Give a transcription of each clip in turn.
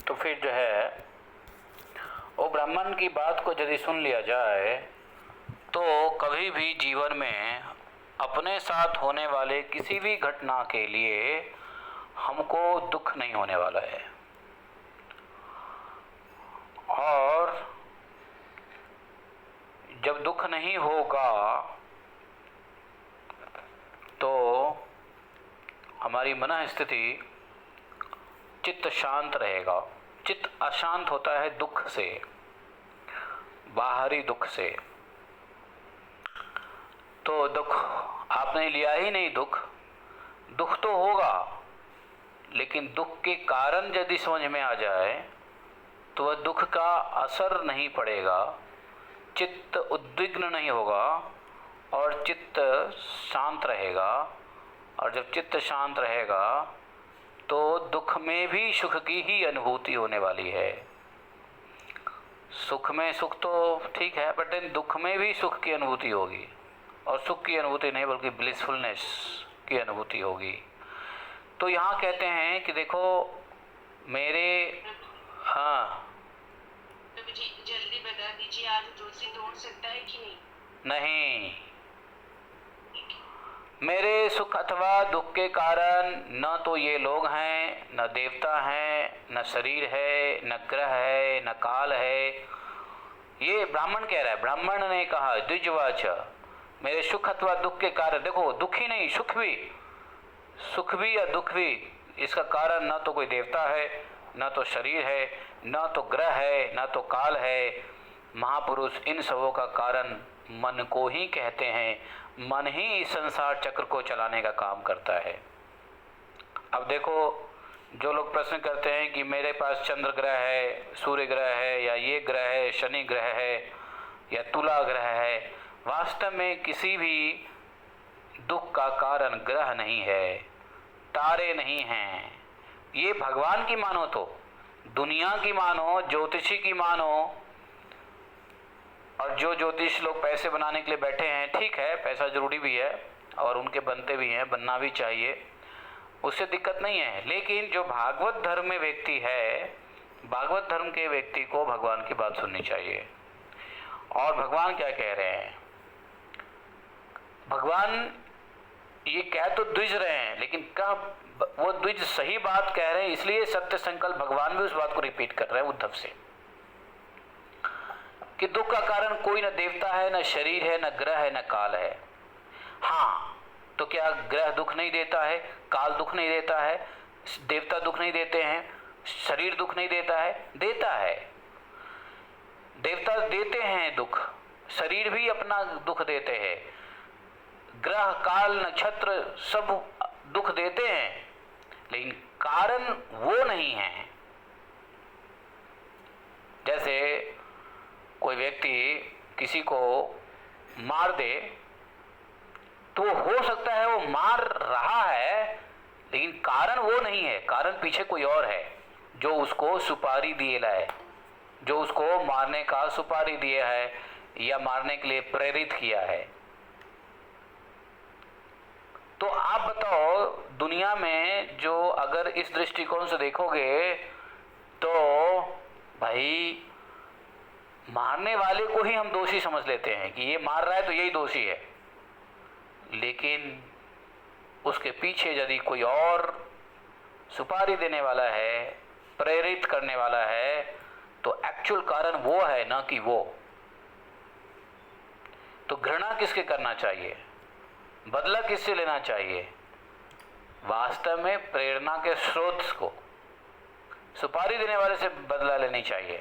तो फिर जो है वो ब्राह्मण की बात को यदि सुन लिया जाए तो कभी भी जीवन में अपने साथ होने वाले किसी भी घटना के लिए हमको दुख नहीं होने वाला है। और जब दुख नहीं होगा तो हमारी मन स्थिति चित्त शांत रहेगा। चित्त अशांत होता है दुख से, बाहरी दुख से। तो दुख आपने लिया ही नहीं, दुख तो होगा, लेकिन दुख के कारण यदि समझ में आ जाए तो वह दुख का असर नहीं पड़ेगा, चित्त उद्विग्न नहीं होगा और चित्त शांत रहेगा। और जब चित्त शांत रहेगा तो दुख में भी सुख की ही अनुभूति होने वाली है। सुख में सुख तो ठीक है, बट दुख में भी सुख की अनुभूति होगी, और सुख की अनुभूति नहीं बल्कि ब्लिसफुलनेस की अनुभूति होगी। तो यहाँ कहते हैं कि देखो मेरे, हाँ मुझे जल्दी बता दीजिए, आज दोषी तोड़ सकता है कि नहीं? नहीं, मेरे सुख अथवा दुख के कारण न तो ये लोग हैं, न देवता हैं, न शरीर है, न ग्रह है, न काल है। ये ब्राह्मण कह रहा है, ब्राह्मण ने कहा द्विजवाच, मेरे सुख अथवा दुख के कारण, देखो दुख ही नहीं सुख भी या दुख भी, इसका कारण न तो कोई देवता है, न तो शरीर है, न तो ग्रह है, न तो काल है। महापुरुष इन सबों का कारण मन को ही कहते हैं। मन ही इस संसार चक्र को चलाने का काम करता है। अब देखो, जो लोग प्रश्न करते हैं कि मेरे पास चंद्र ग्रह है, सूर्य ग्रह है, या ये ग्रह है, शनि ग्रह है, या तुला ग्रह है, वास्तव में किसी भी दुख का कारण ग्रह नहीं है, तारे नहीं हैं। ये भगवान की मानो, तो दुनिया की मानो, ज्योतिषी की मानो, और जो ज्योतिष लोग पैसे बनाने के लिए बैठे हैं, ठीक है, पैसा जरूरी भी है और उनके बनते भी हैं, बनना भी चाहिए, उससे दिक्कत नहीं है। लेकिन जो भागवत धर्म में व्यक्ति है, भागवत धर्म के व्यक्ति को भगवान की बात सुननी चाहिए। और भगवान क्या कह रहे हैं? भगवान ये कह तो द्विज रहे हैं, लेकिन क्या वो द्विज सही बात कह रहे हैं? इसलिए सत्य संकल्प भगवान भी उस बात को रिपीट कर रहे हैं उद्धव से, कि दुख का कारण कोई न देवता है, न शरीर है, न ग्रह है, न काल है। हाँ, तो क्या ग्रह दुख नहीं देता है, काल दुख नहीं देता है, देवता दुख नहीं देते हैं, शरीर दुख नहीं देता है? देता है। देवता देते हैं दुख, शरीर भी अपना दुख देते हैं, ग्रह काल नक्षत्र सब दुख देते हैं, लेकिन कारण वो नहीं है। जैसे कोई व्यक्ति किसी को मार दे तो हो सकता है वो मार रहा है, लेकिन कारण वो नहीं है, कारण पीछे कोई और है जो उसको सुपारी दिए लाए, जो उसको मारने का सुपारी दिया है या मारने के लिए प्रेरित किया है। तो आप बताओ, दुनिया में जो अगर इस दृष्टिकोण से देखोगे तो भाई मारने वाले को ही हम दोषी समझ लेते हैं कि ये मार रहा है तो यही दोषी है, लेकिन उसके पीछे यदि कोई और सुपारी देने वाला है, प्रेरित करने वाला है, तो एक्चुअल कारण वो है, ना कि वो। तो घृणा किसके करना चाहिए, बदला किससे लेना चाहिए? वास्तव में प्रेरणा के स्रोत को, सुपारी देने वाले से बदला लेनी चाहिए।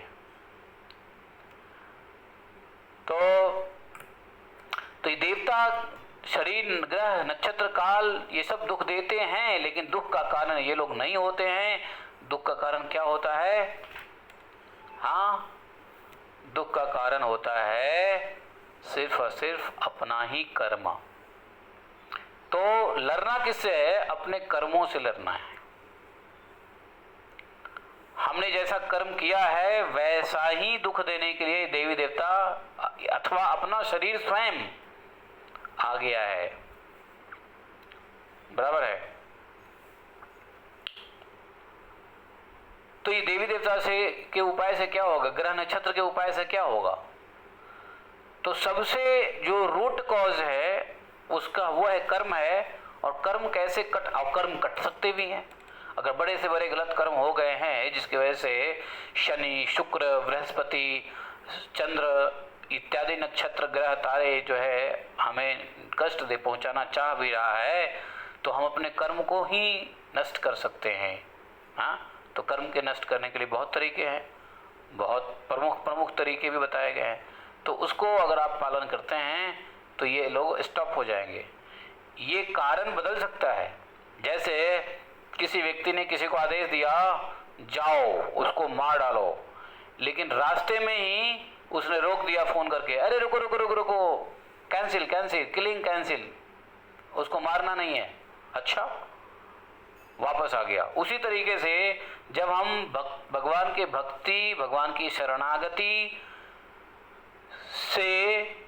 तो ये देवता, शरीर, ग्रह, नक्षत्र, काल, ये सब दुख देते हैं, लेकिन दुख का कारण ये लोग नहीं होते हैं। दुख का कारण क्या होता है? हाँ, दुख का कारण होता है सिर्फ और सिर्फ अपना ही कर्म। तो लड़ना किससे है? अपने कर्मों से लड़ना है। हमने जैसा कर्म किया है वैसा ही दुख देने के लिए देवी देवता अथवा अपना शरीर स्वयं आ गया है। बराबर है? तो कोई देवी देवता से के उपाय से क्या होगा, ग्रह नक्षत्र के उपाय से क्या होगा? तो सबसे जो रूट कॉज है उसका वो है कर्म है। और कर्म कैसे कर्म कट सकते भी हैं। अगर बड़े से बड़े गलत कर्म हो गए हैं जिसकी वजह से शनि, शुक्र, बृहस्पति, चंद्र इत्यादि नक्षत्र, ग्रह, तारे जो है हमें कष्ट दे पहुंचाना चाह भी रहा है, तो हम अपने कर्म को ही नष्ट कर सकते हैं। हाँ, तो कर्म के नष्ट करने के लिए बहुत तरीके हैं, बहुत प्रमुख तरीके भी बताए गए हैं। तो उसको अगर आप पालन करते हैं तो ये लोग स्टॉप हो जाएंगे। ये कारण बदल सकता है। जैसे किसी व्यक्ति ने किसी को आदेश दिया जाओ उसको मार डालो, लेकिन रास्ते में ही उसने रोक दिया फोन करके, अरे रुको रुको रुको रुको, कैंसिल कैंसिल, किलिंग कैंसिल, उसको मारना नहीं है। अच्छा, वापस आ गया। उसी तरीके से जब हम भगवान के भक्ति, भगवान की शरणागति से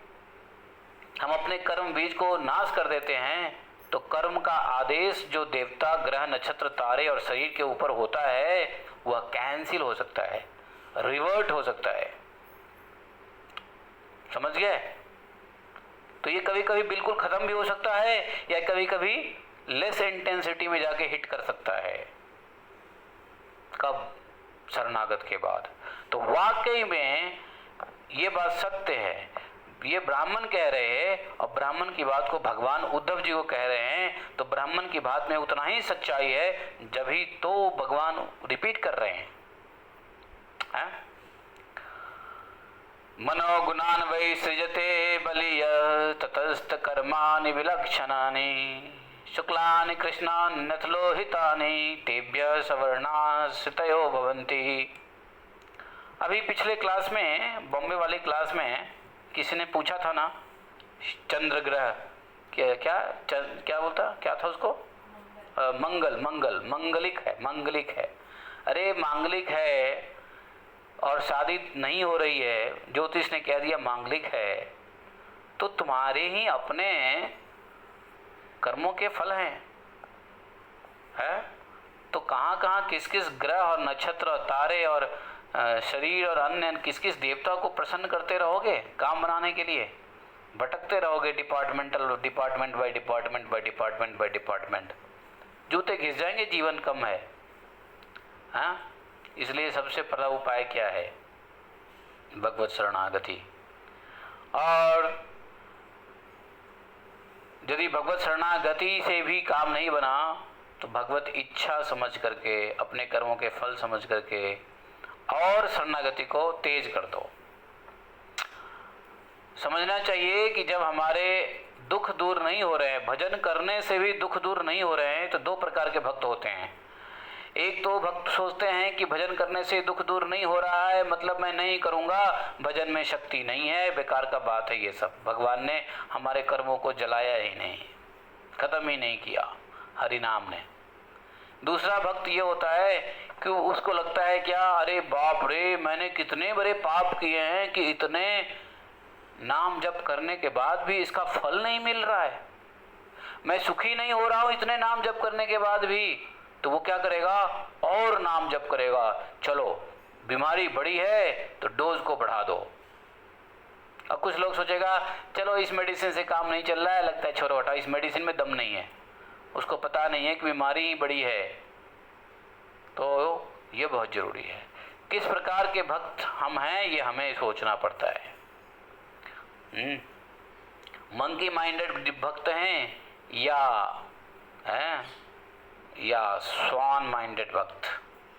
हम अपने कर्म बीज को नाश कर देते हैं, तो कर्म का आदेश जो देवता, ग्रह, नक्षत्र, तारे और शरीर के ऊपर होता है वह कैंसिल हो सकता है, रिवर्ट हो सकता है। समझ गए? तो ये कभी कभी बिल्कुल खत्म भी हो सकता है या कभी कभी लेस इंटेंसिटी में जाके हिट कर सकता है। कब? शरणागत के बाद। तो वाकई में ये बात सत्य है। ये ब्राह्मण कह रहे हैं और ब्राह्मण की बात को भगवान उद्धव जी को कह रहे हैं, तो ब्राह्मण की बात में उतना ही सच्चाई है, जब ही तो भगवान रिपीट कर रहे हैं। मनोगुणान वै सृजते बलीय ततस्त कर्माणि विलक्षणानि शुक्लानि कृष्णानि नथलोहितानि तेभ्यः सवर्णाश्रितयो भवन्ति। अभी पिछले क्लास में, बॉम्बे वाली क्लास में किसी ने पूछा था ना, चंद्र ग्रह क्या बोलता, क्या था उसको? मंगलिक है। अरे मांगलिक है और शादी नहीं हो रही है, ज्योतिष ने कह दिया मांगलिक है, तो तुम्हारे ही अपने कर्मों के फल हैं। तो कहाँ कहाँ किस किस ग्रह और नक्षत्र और तारे और शरीर और अन्य किस किस देवता को प्रसन्न करते रहोगे काम बनाने के लिए? भटकते रहोगे डिपार्टमेंट बाय डिपार्टमेंट, जूते घिस जाएंगे, जीवन कम है। हाँ, इसलिए सबसे पहला उपाय क्या है? भगवत शरणागति। और यदि भगवत शरणागति से भी काम नहीं बना तो भगवत इच्छा समझ करके, अपने कर्मों के फल समझ करके और शरणागति को तेज कर दो। समझना चाहिए कि जब हमारे दुख दूर नहीं हो रहे हैं, भजन करने से भी दुख दूर नहीं हो रहे हैं, तो दो प्रकार के भक्त होते हैं। एक तो भक्त सोचते हैं कि भजन करने से दुख दूर नहीं हो रहा है, मतलब मैं नहीं करूँगा, भजन में शक्ति नहीं है, बेकार का बात है ये सब। भगवान ने हमारे कर्मों को जलाया ही नहीं, खत्म ही नहीं किया हरि नाम ने। दूसरा भक्त ये होता है कि उसको लगता है क्या, अरे बाप रे, मैंने कितने बड़े पाप किए हैं कि इतने नाम जप करने के बाद भी इसका फल नहीं मिल रहा है, मैं सुखी नहीं हो रहा हूँ इतने नाम जप करने के बाद भी। तो वो क्या करेगा? और नाम जप करेगा। चलो बीमारी बड़ी है तो डोज को बढ़ा दो। अब कुछ लोग सोचेगा चलो इस मेडिसिन से काम नहीं चल रहा है, लगता है छोड़ो हटा, इस मेडिसिन में दम नहीं है, उसको पता नहीं है कि बीमारी बड़ी है। तो ये बहुत ज़रूरी है। किस प्रकार के भक्त हम हैं ये हमें सोचना पड़ता है। मंकी माइंडेड भक्त हैं या स्वान माइंडेड भक्त,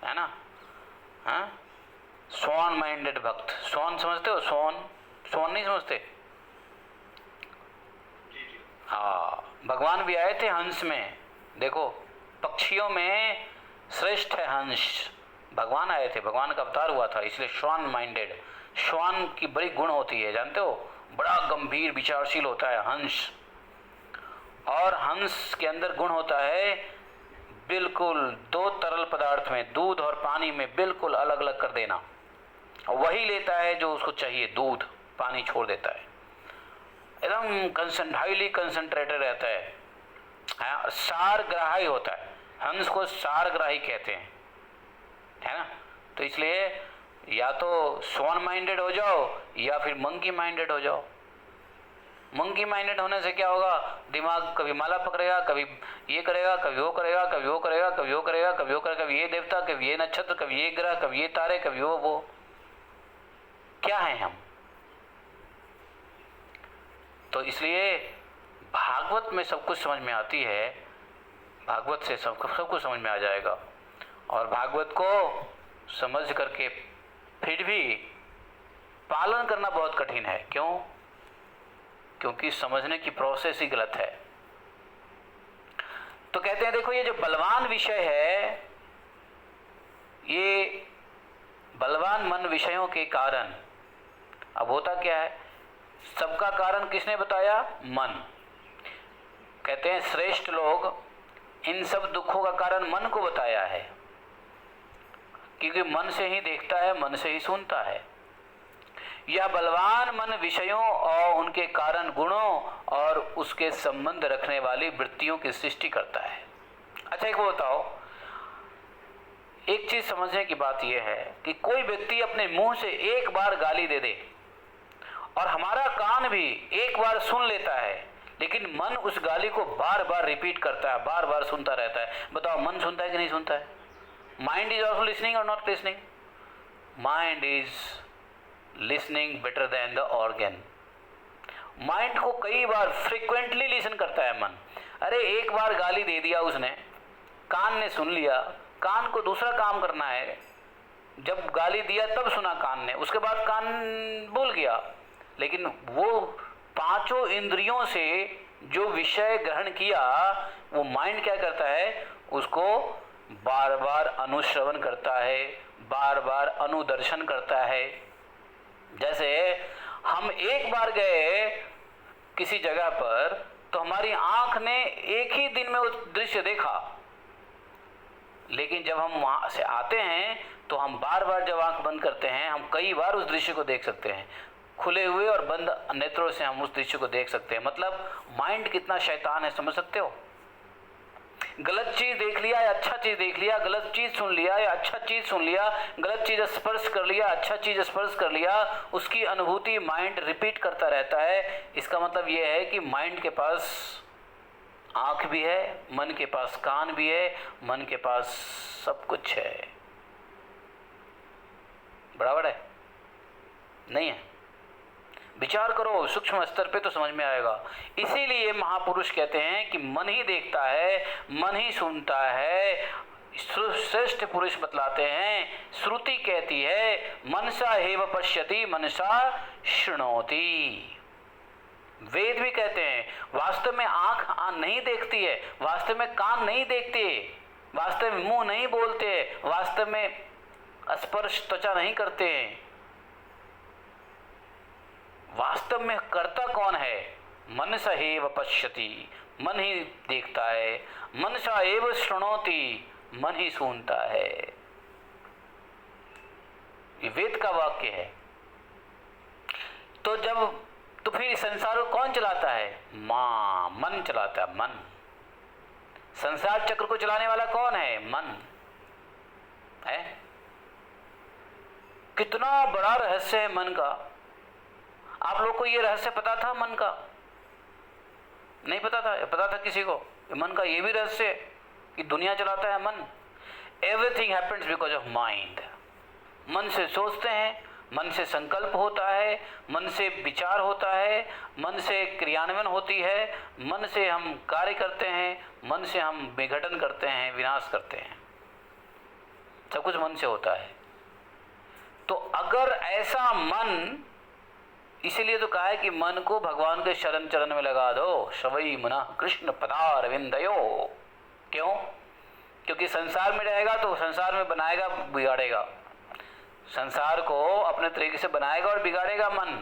है ना? स्वान माइंडेड भक्त। स्वान समझते हो? स्वान नहीं समझते? हाँ, भगवान भी आए थे हंस में। देखो, पक्षियों में श्रेष्ठ है हंस। भगवान आए थे, भगवान का अवतार हुआ था, इसलिए श्वान माइंडेड। श्वान की बड़ी गुण होती है, जानते हो? बड़ा गंभीर विचारशील होता है हंस। और हंस के अंदर गुण होता है बिल्कुल दो तरल पदार्थ में, दूध और पानी में बिल्कुल अलग अलग कर देना। और वही लेता है जो उसको चाहिए, दूध, पानी छोड़ देता है। एकदम हाईली कंसंट्रेटेड रहता है। सारग्राही होता है हंस को, सारग्राही कहते हैं, है ना? तो इसलिए या तो स्वर्ण माइंडेड हो जाओ या फिर मंकी माइंडेड हो जाओ। मंकी माइंडेड होने से क्या होगा, दिमाग कभी माला पकड़ेगा, कभी ये करेगा, कभी वो करेगा, कभी वो करेगा, कभी वो करेगा, कभी वो करेगा, कभी ये देवता, कभी ये नक्षत्र, कभी ये ग्रह, कभी ये तारे, कभी वो क्या है हम। तो इसलिए भागवत में सब कुछ समझ में आती है, भागवत से सब कुछ समझ में आ जाएगा। और भागवत को समझ करके फिर भी पालन करना बहुत कठिन है। क्यों? क्योंकि समझने की प्रोसेस ही गलत है। तो कहते हैं देखो, ये जो बलवान विषय है, ये बलवान मन विषयों के कारण, अब होता क्या है, सबका कारण किसने बताया? मन। कहते हैं श्रेष्ठ लोग इन सब दुखों का कारण मन को बताया है, क्योंकि मन से ही देखता है, मन से ही सुनता है। यह बलवान मन विषयों और उनके कारण गुणों और उसके संबंध रखने वाली वृत्तियों की सृष्टि करता है। अच्छा, एक बताओ, एक चीज समझने की बात यह है कि कोई व्यक्ति अपने मुंह से एक बार गाली दे दे और हमारा कान भी एक बार सुन लेता है, लेकिन मन उस गाली को बार बार रिपीट करता है, बार बार सुनता रहता है। बताओ, मन सुनता है कि नहीं सुनता है? माइंड इज ऑल्सो लिसनिंग और not listening? Mind is listening better than the organ. Mind को कई बार फ्रिक्वेंटली लिसन करता है मन। अरे एक बार गाली दे दिया उसने, कान ने सुन लिया, कान को दूसरा काम करना है, जब गाली दिया तब सुना कान ने, उसके बाद कान भूल गया। लेकिन वो पांचों इंद्रियों से जो विषय ग्रहण किया, वो माइंड क्या करता है, उसको बार बार अनुश्रवण करता है, बार बार अनुदर्शन करता है। जैसे हम एक बार गए किसी जगह पर, तो हमारी आंख ने एक ही दिन में वो दृश्य देखा, लेकिन जब हम वहां से आते हैं तो हम बार बार जब आंख बंद करते हैं, हम कई बार उस दृश्य को देख सकते हैं। खुले हुए और बंद नेत्रों से हम उस दृश्य को देख सकते हैं। मतलब माइंड कितना शैतान है, समझ सकते हो? गलत चीज देख लिया या अच्छा चीज देख लिया, गलत चीज सुन लिया या अच्छा चीज सुन लिया, गलत चीज स्पर्श कर लिया, अच्छा चीज स्पर्श कर लिया, उसकी अनुभूति माइंड रिपीट करता रहता है। इसका मतलब यह है कि माइंड के पास आंख भी है, मन के पास कान भी है, मन के पास सब कुछ है। बराबर है? नहीं है? विचार करो सूक्ष्म स्तर पे तो समझ में आएगा। इसीलिए महापुरुष कहते हैं कि मन ही देखता है, मन ही सुनता है। श्रेष्ठ पुरुष बतलाते हैं, श्रुति कहती है मनसा हेव पश्यति मनसा शृणोति। वेद भी कहते हैं वास्तव में आंख नहीं देखती है, वास्तव में कान नहीं देखते, वास्तव में मुंह नहीं बोलते, वास्तव में स्पर्श त्वचा नहीं करते हैं। वास्तव में कर्ता कौन है? मनसा एव पश्यति, मन ही देखता है। मनसा एव शृणोति, मन ही सुनता है। ये वेद का वाक्य है। तो फिर संसार को कौन चलाता है? मन चलाता है, मन। संसार चक्र को चलाने वाला कौन है? मन है। कितना बड़ा रहस्य है मन का। आप लोग को ये रहस्य पता था मन का? नहीं पता था? पता था किसी को मन का ये भी रहस्य है कि दुनिया चलाता है मन? Everything happens because of mind. मन से सोचते हैं, मन से संकल्प होता है, मन से विचार होता है, मन से क्रियान्वयन होती है, मन से हम कार्य करते हैं, मन से हम विघटन करते हैं, विनाश करते हैं। सब कुछ मन से होता है। तो अगर ऐसा मन, इसीलिए तो कहा है कि मन को भगवान के शरण चरण में लगा दो। शवई मना कृष्ण पदारविंदयो। क्यों? क्योंकि संसार में रहेगा तो संसार में बनाएगा, बिगाड़ेगा। संसार को अपने तरीके से बनाएगा और बिगाड़ेगा मन।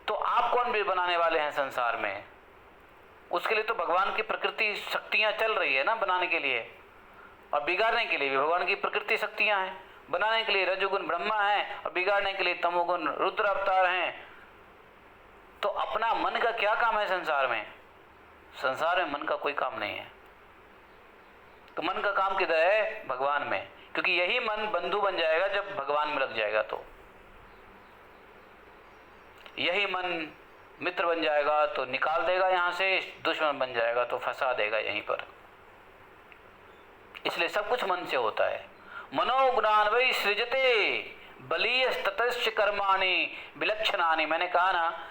तो आप कौन भी बनाने वाले हैं संसार में? उसके लिए तो भगवान की प्रकृति शक्तियां चल रही है ना बनाने के लिए, और बिगाड़ने के लिए भी भगवान की प्रकृति शक्तियां हैं। बनाने के लिए रजोगुण ब्रह्मा है और बिगाड़ने के लिए तमोगुण रुद्र अवतार हैं। तो अपना मन का क्या काम है संसार में? संसार में मन का कोई काम नहीं है। तो मन का काम किधर है? भगवान में। क्योंकि यही मन बंधु बन जाएगा जब भगवान में लग जाएगा, तो यही मन मित्र बन जाएगा तो निकाल देगा यहाँ से, दुश्मन बन जाएगा तो फंसा देगा यहीं पर। इसलिए सब कुछ मन से होता है। मनोज्ञान वै सृजते बलीय ततश्च कर्माणि विलक्षणानि। मैंने कहा ना,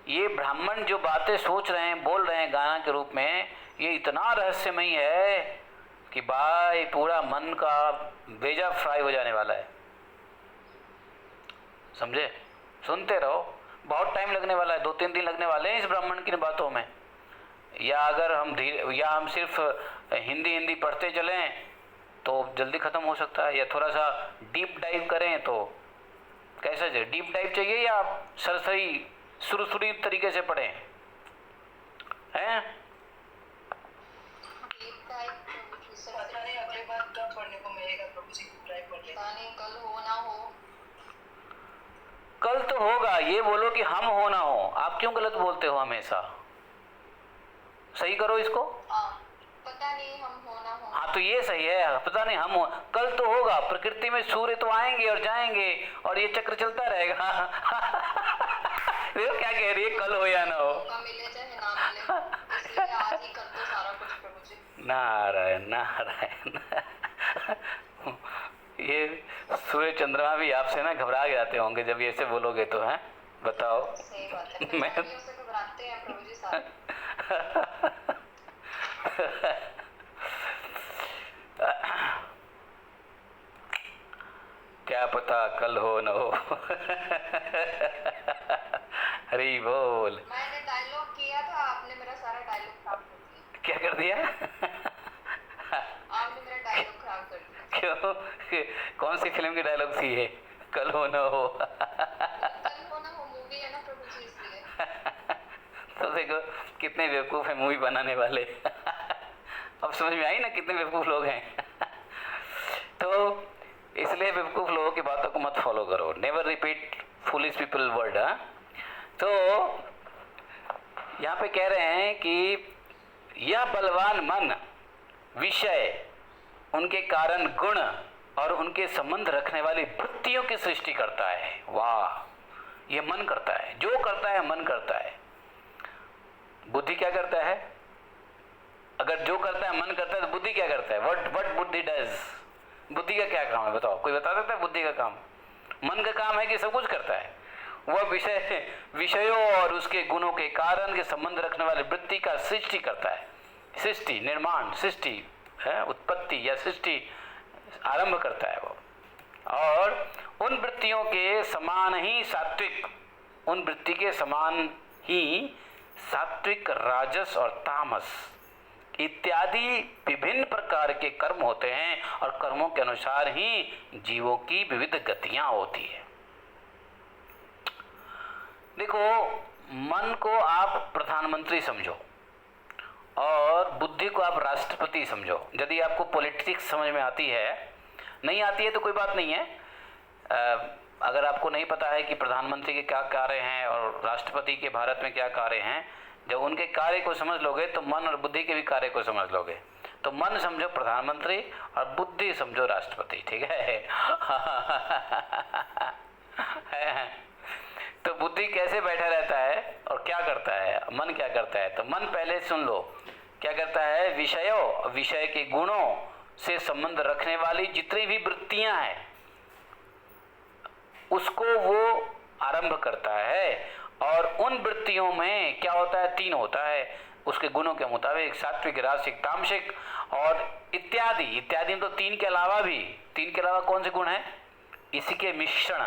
ये ब्राह्मण जो बातें सोच रहे हैं, बोल रहे हैं गाना के रूप में, ये इतना रहस्यमयी है कि भाई पूरा मन का बेजा फ्राई हो जाने वाला है। समझे? सुनते रहो, बहुत टाइम लगने वाला है, 2-3 दिन लगने वाले हैं इस ब्राह्मण की बातों में। या अगर हम सिर्फ हिंदी पढ़ते चलें तो जल्दी ख़त्म हो सकता है, या थोड़ा सा डीप डाइव करें तो कैसा चाहिए? डीप डाइव चाहिए या सरसरी सुरसुरी तरीके से पढ़ें? हैं? पता नहीं अगली बार कब पढ़ने को मिलेगा प्रभु जी, ट्राई कर लेते हैं। कल हो ना हो। कल तो होगा, ये बोलो कि हम हो ना हो। आप क्यों गलत बोलते हो हमेशा? सही करो इसको। पता नहीं हम हो ना हो। हाँ तो ये सही है, पता नहीं हम हो। कल तो होगा, प्रकृति में सूर्य तो आएंगे और जाएंगे और ये चक्र चलता रहेगा। देखो क्या कह रही है, कल हो या ना हो। मिले चाहे ना मिले, इसलिए आज ही कर दो सारा कुछ प्रभु जी। नारायण नारायण। ये सूर्य चंद्रमा भी आपसे ना घबरा जाते होंगे जब ये ऐसे बोलोगे तो, हैं? बताओ। सही बात है, मैं उससे घबराते हैं प्रभु जी सारे। क्या पता कल हो न हो। हरी बोल। मैंने डायलॉग किया था, आपने मेरा सारा डायलॉग खराब कर दिया। क्या कर दिया? आपने मेरा डायलॉग खराब कर दिया। क्यों? कौन सी फिल्म की डायलॉग थी ये? कल हो न हो। कल हो ना हो मूवी है ना प्रभु जी, इसलिए। तो देखो कितने बेवकूफ़ हैं मूवी बनाने वाले। अब समझ में आई ना कितने बेवकूफ़ लोग हैं। तो इसलिए बेवकूफ़ लोगों की बातों को मत फॉलो करो। Never repeat foolish people word. तो यहाँ पे कह रहे हैं कि यह बलवान मन विषय, उनके कारण गुण और उनके संबंध रखने वाली वृत्तियों की सृष्टि करता है। वाह! ये मन करता है, जो करता है मन करता है। बुद्धि क्या करता है? अगर जो करता है मन करता है तो बुद्धि क्या करता है? व्हाट बुद्धि डज? बुद्धि का क्या काम है बताओ? कोई बता सकता है बुद्धि का काम? मन का काम है कि सब कुछ करता है। वह विषयों और उसके गुणों के कारण के संबंध रखने वाली वृत्ति का सृष्टि करता है। सृष्टि, निर्माण, सृष्टि है, उत्पत्ति या सृष्टि आरंभ करता है वो। और उन वृत्तियों के समान ही सात्विक, उन वृत्ति के समान ही सात्विक, राजस और तामस इत्यादि विभिन्न प्रकार के कर्म होते हैं और कर्मों के अनुसार ही जीवों की विविध गतियां होती है। देखो, मन को आप प्रधानमंत्री समझो और बुद्धि को आप राष्ट्रपति समझो। यदि आपको पॉलिटिक्स समझ में आती है, नहीं आती है तो कोई बात नहीं है। अगर आपको नहीं पता है कि प्रधानमंत्री के क्या कार्य हैं और राष्ट्रपति के भारत में क्या कार्य हैं, जब उनके कार्य को समझ लोगे तो मन और बुद्धि के भी कार्य को समझ लोगे। तो मन समझो प्रधानमंत्री और बुद्धि समझो राष्ट्रपति, ठीक है? तो बुद्धि कैसे बैठा रहता है और क्या करता है, मन क्या करता है? तो मन पहले सुन लो क्या करता है। विषयों, विषय के गुणों से संबंध रखने वाली जितनी भी वृत्तियां हैं उसको वो आरंभ करता है। और उन वृत्तियों में क्या होता है? 3 होता है उसके गुणों के मुताबिक, सात्विक, राजसिक, तामसिक और इत्यादि। इत्यादि में तो 3 के अलावा भी, 3 के अलावा कौन से गुण हैं? इसी के मिश्रण,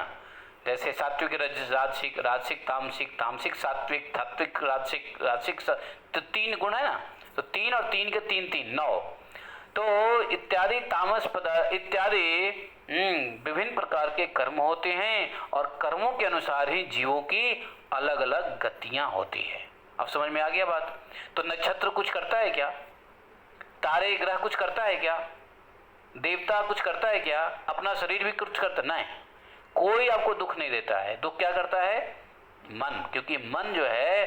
जैसे सात्विक, राजसिक, राजसिक तामसिक, तामसिक सात्विक, सात्विक राजसिक, राजसिक, तो 3 गुण है ना। तो 3 और 3 के 3 9। तो इत्यादि तामस पदार्थ इत्यादि विभिन्न प्रकार के कर्म होते हैं और कर्मों के अनुसार ही जीवों की अलग अलग गतियां होती है। अब समझ में आ गया बात? तो नक्षत्र कुछ करता है क्या? तारे ग्रह कुछ करता है क्या? देवता कुछ करता है क्या? अपना शरीर भी कुछ करता? नहीं, कोई आपको दुख नहीं देता है। दुख क्या करता है? मन। क्योंकि मन जो है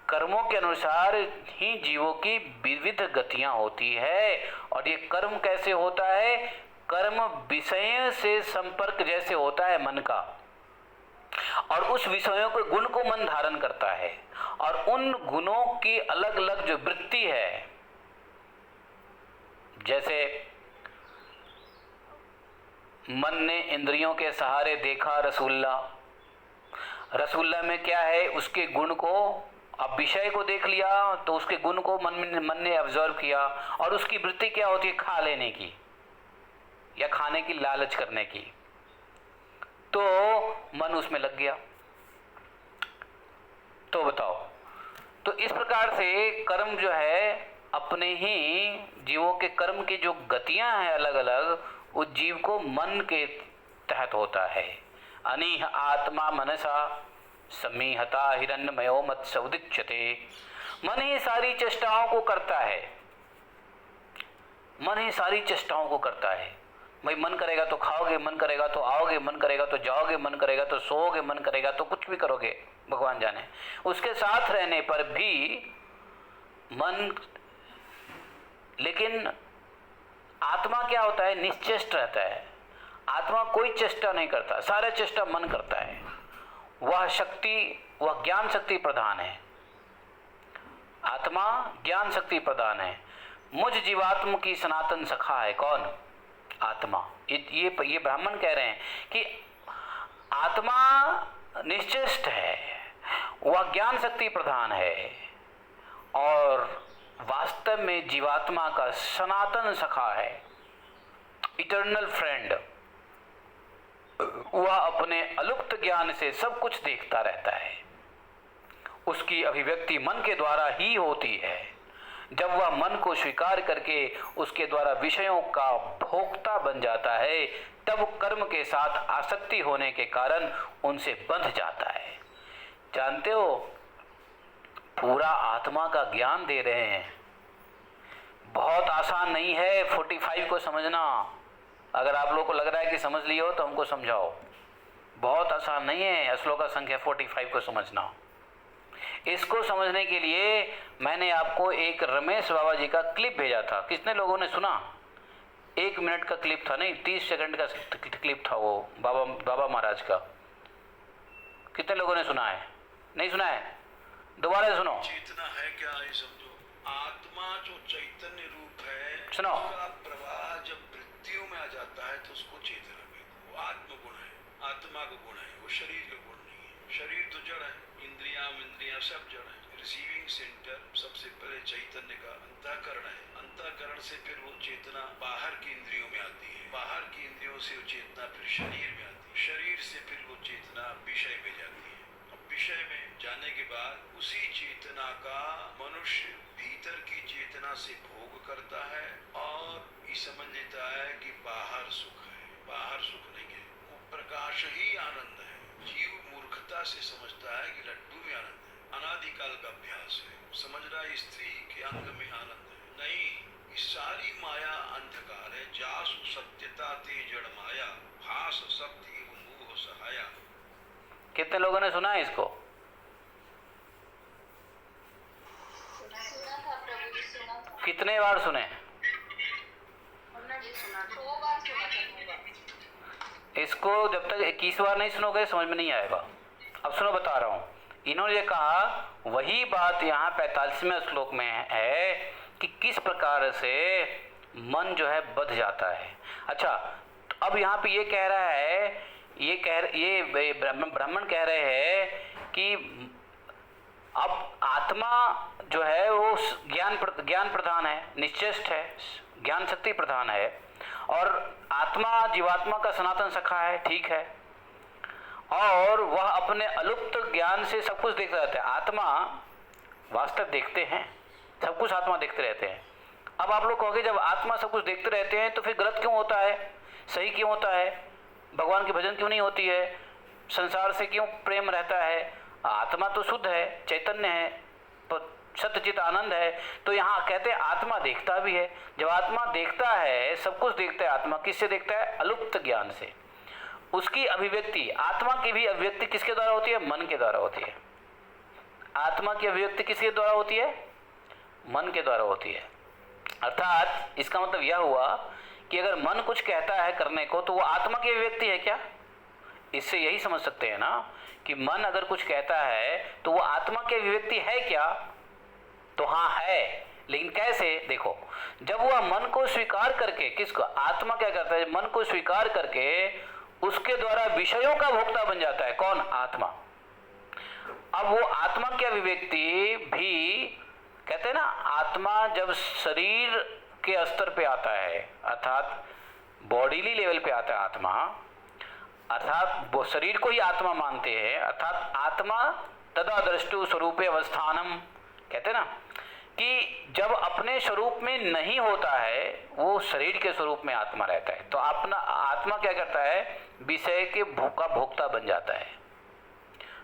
कर्मों के अनुसार ही जीवों की विविध गतियां होती है। और ये कर्म कैसे होता है? कर्म विषय से संपर्क जैसे होता है मन का, और उस विषयों के गुण को मन धारण करता है, और उन गुणों की अलग अलग जो वृत्ति है, जैसे मन ने इंद्रियों के सहारे देखा रसूलुल्लाह, रसूलुल्लाह में क्या है, उसके गुण को, अब विषय को देख लिया तो उसके गुण को मन ने ऑब्जर्व किया, और उसकी वृत्ति क्या होती है, खा लेने की या खाने की लालच करने की, तो मन उसमें लग गया। तो बताओ, तो इस प्रकार से कर्म जो है अपने ही जीवों के कर्म की जो गतियां हैं अलग अलग, उस जीव को मन के तहत होता है। अनीह आत्मा मनसा समीहता हिरण्यमयो मत्सौदिच्यते। मन ही सारी चेष्टाओं को करता है, मन ही सारी चेष्टाओं को करता है। भाई मन करेगा तो खाओगे, मन करेगा तो आओगे, मन करेगा तो जाओगे, मन करेगा तो सोओगे, मन करेगा तो कुछ भी करोगे, भगवान जाने। उसके साथ रहने पर भी मन, लेकिन आत्मा क्या होता है, निश्चेष्ट रहता है। आत्मा कोई चेष्टा नहीं करता, सारा चेष्टा मन करता है। वह शक्ति, वह ज्ञान शक्ति प्रधान है। आत्मा ज्ञान शक्ति प्रधान है। मुझ जीवात्म की सनातन सखा है कौन, आत्मा। ये ब्राह्मण कह रहे हैं कि आत्मा निश्चेष्ट है, वह ज्ञान शक्ति प्रधान है, और वास्तव में जीवात्मा का सनातन सखा है, इटर्नल फ्रेंड। वह अपने अलुप्त ज्ञान से सब कुछ देखता रहता है। उसकी अभिव्यक्ति मन के द्वारा ही होती है। जब वह मन को स्वीकार करके उसके द्वारा विषयों का भोक्ता बन जाता है, तब कर्म के साथ आसक्ति होने के कारण उनसे बंध जाता है। जानते हो, पूरा आत्मा का ज्ञान दे रहे हैं। बहुत आसान नहीं है 45 को समझना। अगर आप लोगों को लग रहा है कि समझ लियो तो हमको समझाओ। बहुत आसान नहीं है श्लोक का संख्या 45 को समझना। इसको समझने के लिए मैंने आपको एक रमेश बाबा जी का क्लिप भेजा था। कितने लोगों ने सुना? 1 मिनट का क्लिप था, नहीं 30 सेकंड का क्लिप था वो, बाबा महाराज का। कितने लोगों ने सुना है? नहीं सुना है? दोबारा से सुनो। चेतना है क्या, ये समझो। आत्मा जो चैतन्य रूप है, सुनो। उसका प्रवाह जब वृत्तियों में आ जाता है तो उसको चेतना कहते हैं। वो आत्मगुण है, आत्मा का गुण है, वो शरीर का गुण नहीं है। शरीर तो जड़ है, इंद्रियां सब जड़ है। रिसीविंग सेंटर सबसे पहले चैतन्य का अंतःकरण है। अंतःकरण से फिर वो चेतना बाहर की इंद्रियों में आती है, बाहर की इंद्रियों से वो चेतना फिर शरीर में आती है, शरीर से फिर वो चेतना विषय में जाती है। विषय में जाने के बाद उसी चेतना का मनुष्य भीतर की चेतना से भोग करता है और ये समझ लेता है कि बाहर सुख है। बाहर सुख नहीं है, वो प्रकाश ही आनंद है। जीव मूर्खता से समझता है कि लड्डू में आनंद है। अनादिकाल का अभ्यास है, समझ रहा है स्त्री के अंग में आनंद है। नहीं, इस सारी माया अंधकार है। जासु सत्यता ते जड़ माया, भास सत्य एवं मोह सहाया। कितने लोगों ने सुना है इसको? सुना था प्रभु जी, सुना था। कितने बार सुने? हमने भी सुना, 2 बार सुना था, 2 बार। इसको जब तक 21 बार नहीं सुनोगे समझ में नहीं आएगा। अब सुनो, बता रहा हूँ। इन्होंने ये कहा, वही बात यहाँ 45वें श्लोक में है कि किस प्रकार से मन जो है बध जाता है। अच्छा, अब यहाँ पे ये कह रहा है, ये ब्राह्मण कह रहे हैं कि अब आत्मा जो है वो ज्ञान प्रधान है, निश्चेष्ट है, ज्ञान शक्ति प्रधान है, और आत्मा जीवात्मा का सनातन सखा है, ठीक है, और वह अपने अलुप्त ज्ञान से सब कुछ देखते रहते हैं। आत्मा वास्तव देखते हैं, सब कुछ आत्मा देखते रहते हैं। अब आप लोग कहोगे जब आत्मा सब कुछ देखते रहते हैं तो फिर गलत क्यों होता है, सही क्यों होता है, भगवान की भजन क्यों नहीं होती है, संसार से क्यों प्रेम रहता है? आत्मा तो शुद्ध है, चैतन्य है, सत्यचित आनंद है। तो यहाँ कहते हैं आत्मा देखता भी है। जब आत्मा देखता है, सब कुछ देखता है, आत्मा किससे देखता है? अलुप्त ज्ञान से। उसकी अभिव्यक्ति, आत्मा की भी अभिव्यक्ति किसके द्वारा होती है? मन के द्वारा होती है। आत्मा की अभिव्यक्ति किसके द्वारा होती है? मन के द्वारा होती है। अर्थात इसका मतलब यह हुआ कि अगर मन कुछ कहता है करने को तो वो आत्मा की अभिव्यक्ति है क्या? इससे यही समझ सकते हैं ना कि मन अगर कुछ कहता है तो वो आत्मा की अभिव्यक्ति है क्या? तो हाँ है, लेकिन कैसे? देखो, जब वह मन को स्वीकार करके, किसको? आत्मा क्या करता है? मन को स्वीकार करके उसके द्वारा विषयों का भोक्ता बन जाता है। कौन? आत्मा। अब वो आत्मा की अभिव्यक्ति भी कहते हैं ना, आत्मा जब शरीर के स्तर पे आता है, अर्थात बॉडीली लेवल पे आता है आत्मा, अर्थात वो शरीर को ही आत्मा मानते हैं, अर्थात आत्मा तदा दृष्टु स्वरूपे अवस्थानम, कहते हैं ना कि जब अपने स्वरूप में नहीं होता है वो शरीर के स्वरूप में आत्मा रहता है। तो अपना आत्मा क्या करता है? विषय के भोग भोक्ता बन जाता है।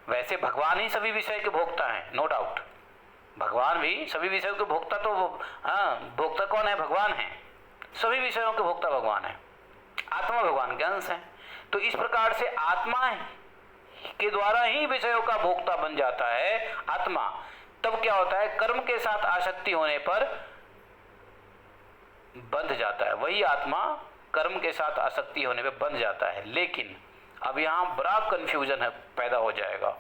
वैसे भगवान ही सभी विषय के भोक्ता हैं, नो डाउट, भगवान भी सभी विषयों के भोक्ता। तो हाँ, भोक्ता कौन है? भगवान है। सभी विषयों के भोक्ता भगवान है, आत्मा भगवान के अंश है। तो इस प्रकार से आत्मा के द्वारा ही विषयों का भोक्ता बन जाता है आत्मा। तब क्या होता है? कर्म के साथ आसक्ति होने पर बंध जाता है, वही आत्मा कर्म के साथ आसक्ति होने पर बंध जाता है। लेकिन अब यहाँ बड़ा कन्फ्यूजन है, पैदा हो जाएगा,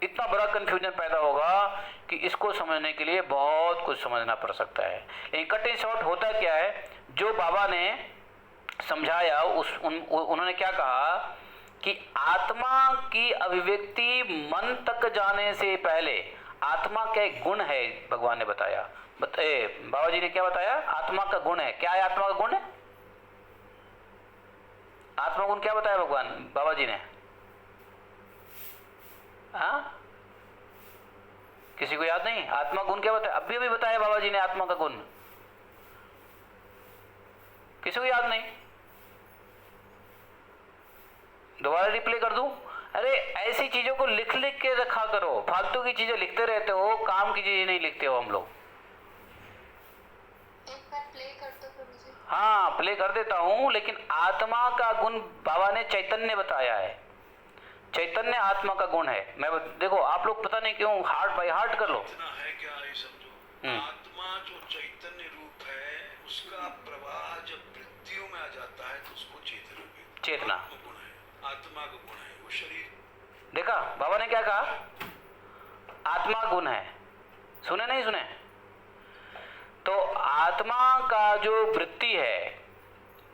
इतना बड़ा कन्फ्यूजन पैदा होगा कि इसको समझने के लिए बहुत कुछ समझना पड़ सकता है। लेकिन कट इन शॉर्ट होता क्या है, जो बाबा ने समझाया उन्होंने क्या कहा कि आत्मा की अभिव्यक्ति मन तक जाने से पहले आत्मा के गुण है, भगवान ने बताया। बाबा जी ने क्या बताया? आत्मा का गुण है। क्या है आत्मा का गुण? आत्मा गुण क्या बताया भगवान बाबा जी ने? हाँ, किसी को याद नहीं? आत्मा गुण क्या बताया? अभी बताया बाबा जी ने आत्मा का गुण, किसी को याद नहीं? दोबारा रिप्ले कर दूं? अरे ऐसी चीजों को लिख लिख के रखा करो, फालतू की चीजें लिखते रहते हो, काम की चीजें नहीं लिखते हो हम लोग। एक बार प्ले कर दो प्रभु जी। हाँ, प्ले कर देता हूं, लेकिन आत्मा का गुण बाबा ने चैतन्य बताया है। चैतन्य आत्मा का गुण है। मैं देखो, आप लोग पता नहीं क्यों हार्ट बाय हार्ट कर लो। इतना है क्या, ये समझो, आत्मा जो चैतन्य रूप है उसका प्रवाह जब वृत्तियों में आ जाता है तो उसको चेतना गुण है, आत्मा का गुण है, वो शरीर। देखा बाबा ने क्या कहा? आत्मा गुण है। सुने नहीं सुने? तो आत्मा का जो वृत्ति है,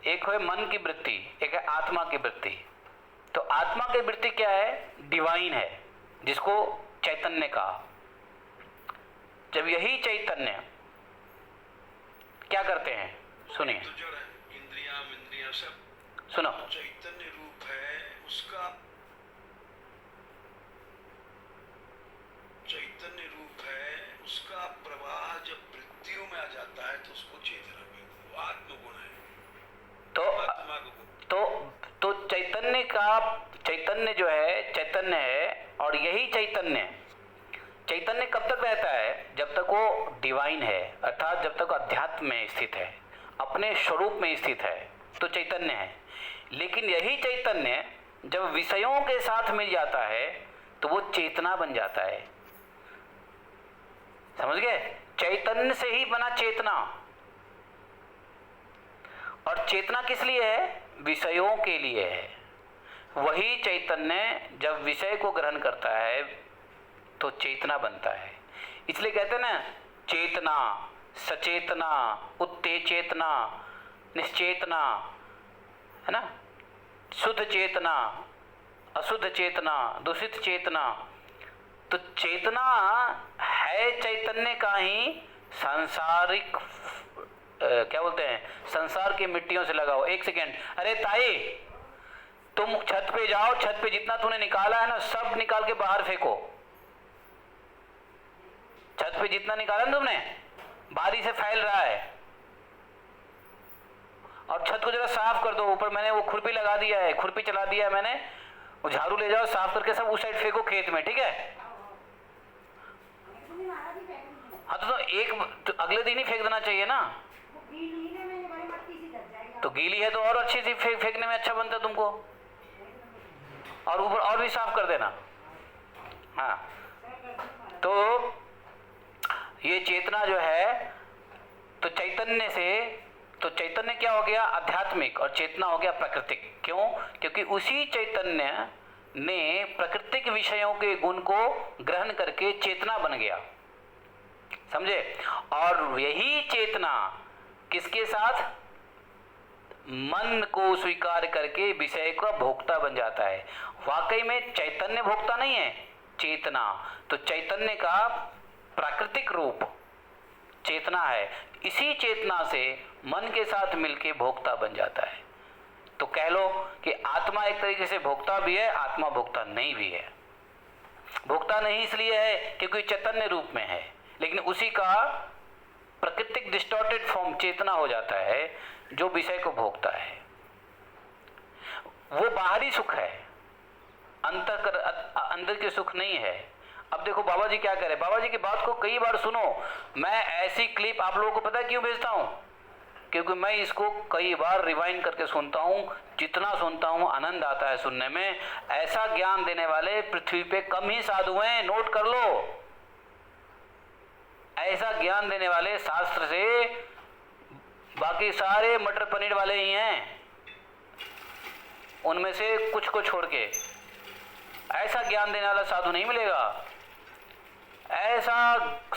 एक है मन की वृत्ति, एक है आत्मा की वृत्ति। तो आत्मा की वृत्ति क्या है? डिवाइन है, जिसको चैतन्य कहा। जब यही चैतन्य क्या करते हैं, सुनिए, तो जड़ है, इंद्रियां सब सुनो, चैतन्य रूप है, उसका चैतन्य रूप है, उसका प्रवाह जब वृत्तियों में आ जाता है तो उसको चेतना कहते हैं, आत्मगुण है। तो आत्मा का गुण तो चैतन्य का, चैतन्य जो है चैतन्य है, और यही चैतन्य कब तक रहता है? जब तक वो डिवाइन है, अर्थात जब तक अध्यात्म में स्थित है, अपने स्वरूप में स्थित है, तो चैतन्य है। लेकिन यही चैतन्य जब विषयों के साथ मिल जाता है तो वो चेतना बन जाता है। समझ गए? चैतन्य से ही बना चेतना। और चेतना किस लिए है? विषयों के लिए है। वही चैतन्य जब विषय को ग्रहण करता है तो चेतना बनता है। इसलिए कहते हैं ना, चेतना, सचेतना, उत्तेचेतना, निश्चेतना, है ना, शुद्ध चेतना, अशुद्ध चेतना, दूषित चेतना। तो चेतना है चैतन्य का ही सांसारिक क्या बोलते हैं, संसार की मिट्टियों से लगाओ। एक सेकेंड, अरे ताई तुम छत पे जाओ, छत पे जितना तूने निकाला है ना सब निकाल के बाहर फेंको। छत पे जितना निकाला ना तुमने, बारी से फैल रहा है, और छत को जरा साफ कर दो। ऊपर मैंने वो खुरपी लगा दिया है, खुरपी चला दिया है मैंने, वो झाड़ू ले जाओ, साफ करके सब उस साइड फेंको खेत में, ठीक है? हाँ तो एक तो अगले दिन ही फेंक देना चाहिए ना। तो गीली है तो और अच्छी सी फेंकने में अच्छा बनता तुमको, और ऊपर और भी साफ कर देना। हाँ, तो ये चेतना जो है, तो चैतन्य से तो चैतन्य क्या हो गया? आध्यात्मिक, और चेतना हो गया प्राकृतिक। क्यों? क्योंकि उसी चैतन्य ने प्राकृतिक विषयों के गुण को ग्रहण करके चेतना बन गया, समझे? और यही चेतना किसके साथ? मन को स्वीकार करके विषय का भोक्ता बन जाता है। वाकई में चैतन्य भोक्ता नहीं है, चेतना। तो चैतन्य का प्राकृतिक रूप चेतना है, इसी चेतना से मन के साथ मिलके भोक्ता बन जाता है। तो कह लो कि आत्मा एक तरीके से भोक्ता भी है, आत्मा भोक्ता नहीं भी है। भोक्ता नहीं इसलिए है क्योंकि चैतन्य रूप में है, लेकिन उसी का प्राकृतिक डिस्टॉर्टेड फॉर्म चेतना हो जाता है जो विषय को भोगता है। वो बाहरी सुख है, अंदर के सुख नहीं है। अब देखो बाबा जी क्या करे, बाबा जी की बात को कई बार सुनो। मैं ऐसी क्लिप आप लोगों को पता है क्यों भेजता हूं? क्योंकि मैं इसको कई बार रिवाइंड करके सुनता हूं। जितना सुनता हूं आनंद आता है सुनने में। ऐसा ज्ञान देने वाले पृथ्वी पे कम ही साधु हैं, नोट कर लो। ऐसा ज्ञान देने वाले शास्त्र से बाकी सारे मटर पनीर वाले ही हैं, उनमें से कुछ को छोड़ के। ऐसा ज्ञान देने वाला साधु नहीं मिलेगा, ऐसा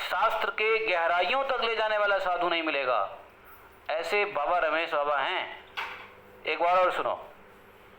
शास्त्र के गहराइयों तक ले जाने वाला साधु नहीं मिलेगा। ऐसे बाबा रमेश बाबा हैं। एक बार और सुनो।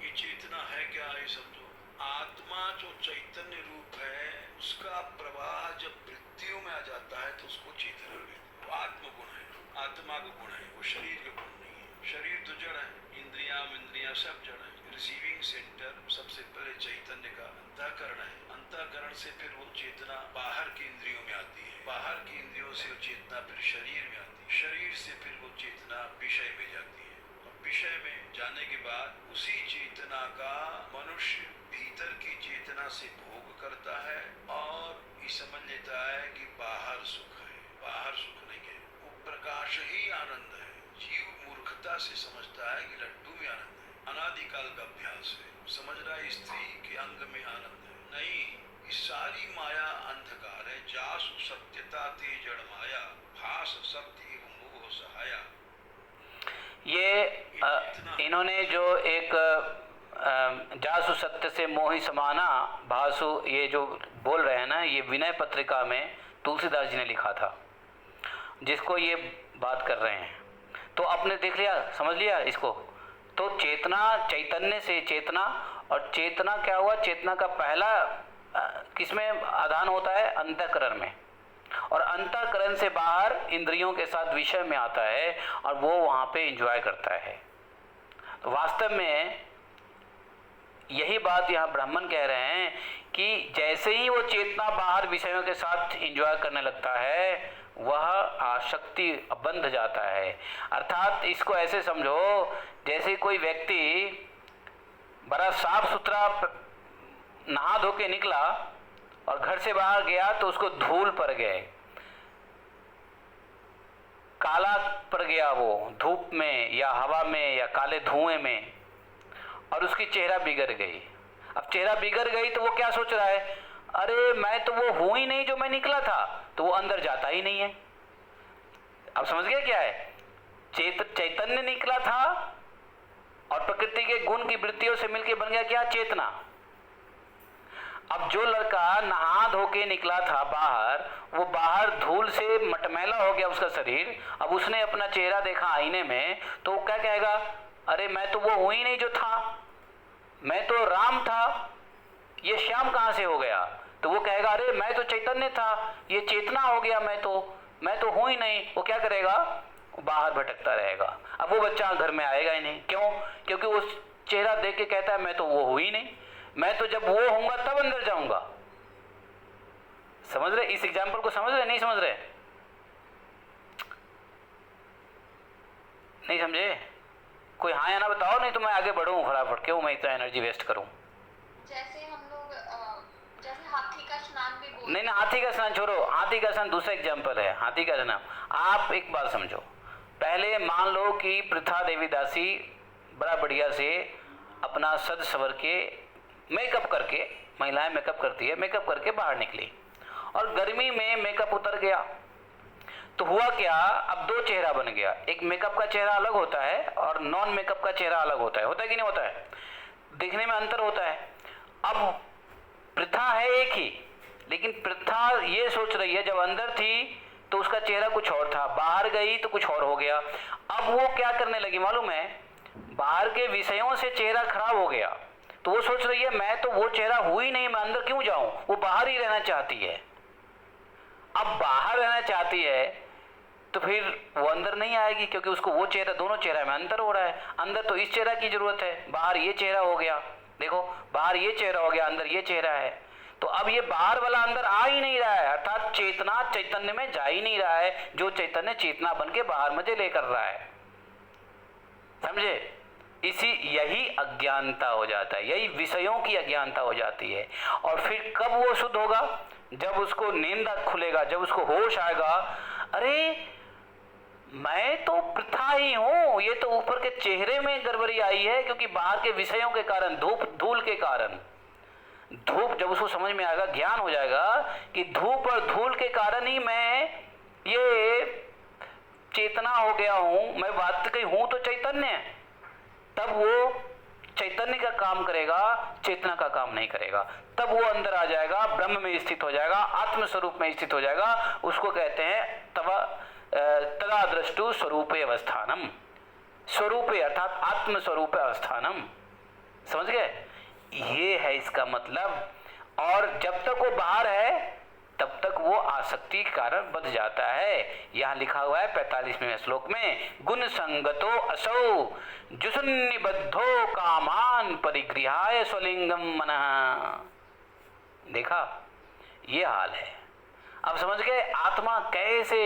ये चेतना है क्या, ये समझो। आत्मा जो चैतन्य रूप है, उसका प्रवाह जब वृत्तियों में आ जाता है तो उसको चेतना कहते हैं। वो आत्मगुण है, आत्मा का गुण है, वो शरीर का गुण नहीं है। शरीर तो जड़ है, इंद्रियां सब जड़ है। रिसीविंग सेंटर सबसे पहले चैतन्य का अंतःकरण है। अंतःकरण से फिर वो चेतना बाहर की इंद्रियों में आती है, बाहर की इंद्रियों से वो चेतना फिर शरीर में आती है, शरीर से फिर वो चेतना विषय में जाती है, और विषय में जाने के बाद उसी चेतना का मनुष्य भीतर की चेतना से भोग करता है और ये समझ लेता है कि बाहर सुख है। बाहर सुख नहीं है, वो प्रकाश ही आनंद है। जीव मूर्खता से समझता है कि लड्डू में आनंद है। अनादिकाल का अभ्यास है, समझ रहा है स्त्री के अंग में आनंद है। नहीं, ये सारी माया अंधकार है। जासु सत्यता ते जड़ माया, भास सत्य मोह सहाया। ये इन्होंने जो एक जासु सत्य से मोहि समाना भासु, ये जो बोल रहे हैं ना, ये विनय पत्रिका में तुलसीदास जी ने लिखा था, जिसको ये बात कर रहे हैं। तो आपने देख लिया, समझ लिया इसको। तो चेतना, चैतन्य से चेतना, और चेतना क्या हुआ? चेतना का पहला किसमें आधान होता है? अंतःकरण में। और अंतःकरण से बाहर इंद्रियों के साथ विषय में आता है और वो वहाँ पे एंजॉय करता है। तो वास्तव में यही बात यहाँ ब्राह्मण कह रहे हैं कि जैसे ही वो चेतना बाहर विषयों के साथ एंजॉय करने लगता है, वह आसक्ति बंध जाता है। अर्थात इसको ऐसे समझो, जैसे कोई व्यक्ति बड़ा साफ सुथरा नहा धो के निकला और घर से बाहर गया तो उसको धूल पड़ गए, काला पड़ गया वो धूप में या हवा में या काले धुएं में, और उसकी चेहरा बिगड़ गई। अब चेहरा बिगड़ गई तो वो क्या सोच रहा है? अरे मैं तो वो हूं ही नहीं जो मैं निकला था। तो वो अंदर जाता ही नहीं है। अब समझ गए क्या है? चैतन्य निकला था और प्रकृति के गुण की वृत्तियों से मिलकर बन गया क्या? चेतना। अब जो लड़का नहा धो के निकला था बाहर, वो बाहर धूल से मटमैला हो गया उसका शरीर। अब उसने अपना चेहरा देखा आईने में तो क्या कहेगा? अरे मैं तो वो हूं ही नहीं जो था, मैं तो राम था, ये श्याम कहाँ से हो गया? तो वो कहेगा अरे मैं तो चैतन्य था, ये चेतना हो गया, मैं तो हूं ही नहीं। वो क्या करेगा? बाहर भटकता रहेगा। अब वो बच्चा घर में आएगा ही नहीं। क्यों? क्योंकि वो चेहरा देख के कहता है मैं तो वो हूं ही नहीं, मैं तो जब वो होऊंगा तब अंदर जाऊंगा। समझ रहे? इस एग्जाम्पल को समझ रहे? नहीं समझ रहे? नहीं समझे? कोई हाँ या ना बताओ, नहीं तो मैं आगे बढ़ूं फटाफट। क्यों मैं इतना एनर्जी वेस्ट करूं? जैसे हम लोग जैसे हाथी का स्नान भी बोलते। नहीं, हाथी का स्नान छोड़ो, हाथी का स्नान दूसरा एग्जाम्पल है। हाथी का स्नान आप एक बात समझो। पहले मान लो कि प्रथा देवी दासी बड़ा बढ़िया से अपना सज सवर के मेकअप करके, महिलाएं मेकअप करती है, मेकअप करके बाहर निकली और गर्मी में मेकअप उतर गया। तो हुआ क्या, अब दो चेहरा बन गया। एक मेकअप का चेहरा अलग होता है और नॉन मेकअप का चेहरा अलग होता है कि नहीं होता है? दिखने में अंतर होता है। अब प्रथा है एक ही, लेकिन प्रथा ये सोच रही है जब अंदर थी तो उसका चेहरा कुछ और था, बाहर गई तो कुछ और हो गया। अब वो क्या करने लगी मालूम है, बाहर के विषयों से चेहरा खराब हो गया, तो वो सोच रही है मैं तो वो चेहरा हुई नहीं, मैं अंदर क्यों जाऊं, वो बाहर ही रहना चाहती है। अब बाहर रहना चाहती है तो फिर वो अंदर नहीं आएगी, क्योंकि उसको वो चेहरा, दोनों चेहरा में अंतर हो रहा है। अंदर तो इस चेहरा की जरूरत है, बाहर ये चेहरा हो गया, देखो बाहर ये चेहरा हो गया, अंदर ये चेहरा है। तो अब ये बाहर वाला अंदर आ ही नहीं रहा है, अर्थात चेतना चैतन्य में जा ही नहीं रहा है, जो चैतन्य चेतना बन के बाहर मजे लेकर रहा है। समझे? यही अज्ञानता हो जाता है, यही विषयों की अज्ञानता हो जाती है। और फिर कब वो शुद्ध होगा, जब उसको नींद खुलेगा, जब उसको होश आएगा, अरे मैं तो प्रथा ही हूं, ये तो ऊपर के चेहरे में गड़बड़ी आई है, क्योंकि बाहर के विषयों के कारण, धूप धूल के कारण, धूप जब उसको समझ में आएगा, ज्ञान हो जाएगा कि धूप और धूल के कारण ही मैं ये चेतना हो गया हूं, मैं वास्तविक हूं तो चैतन्य, तब वो चैतन्य का काम करेगा, चेतना का काम नहीं करेगा। तब वो अंदर आ जाएगा, ब्रह्म में स्थित हो जाएगा, आत्म स्वरूप में स्थित हो जाएगा। उसको कहते हैं तदा दृष्टु स्वरूपे अवस्थानम, स्वरूपे अर्थात आत्म स्वरूप अवस्थानम। समझ गए? ये है इसका मतलब। और जब तक वो बाहर है तब तक वो आसक्ति के कारण बध जाता है। यहाँ लिखा हुआ है 45वें श्लोक में, गुण संगतो असौ जुसुन्निबद्धो कामान परिगृहाय स्वलिंगम मनः। देखा, ये हाल है। अब समझ गए आत्मा कैसे,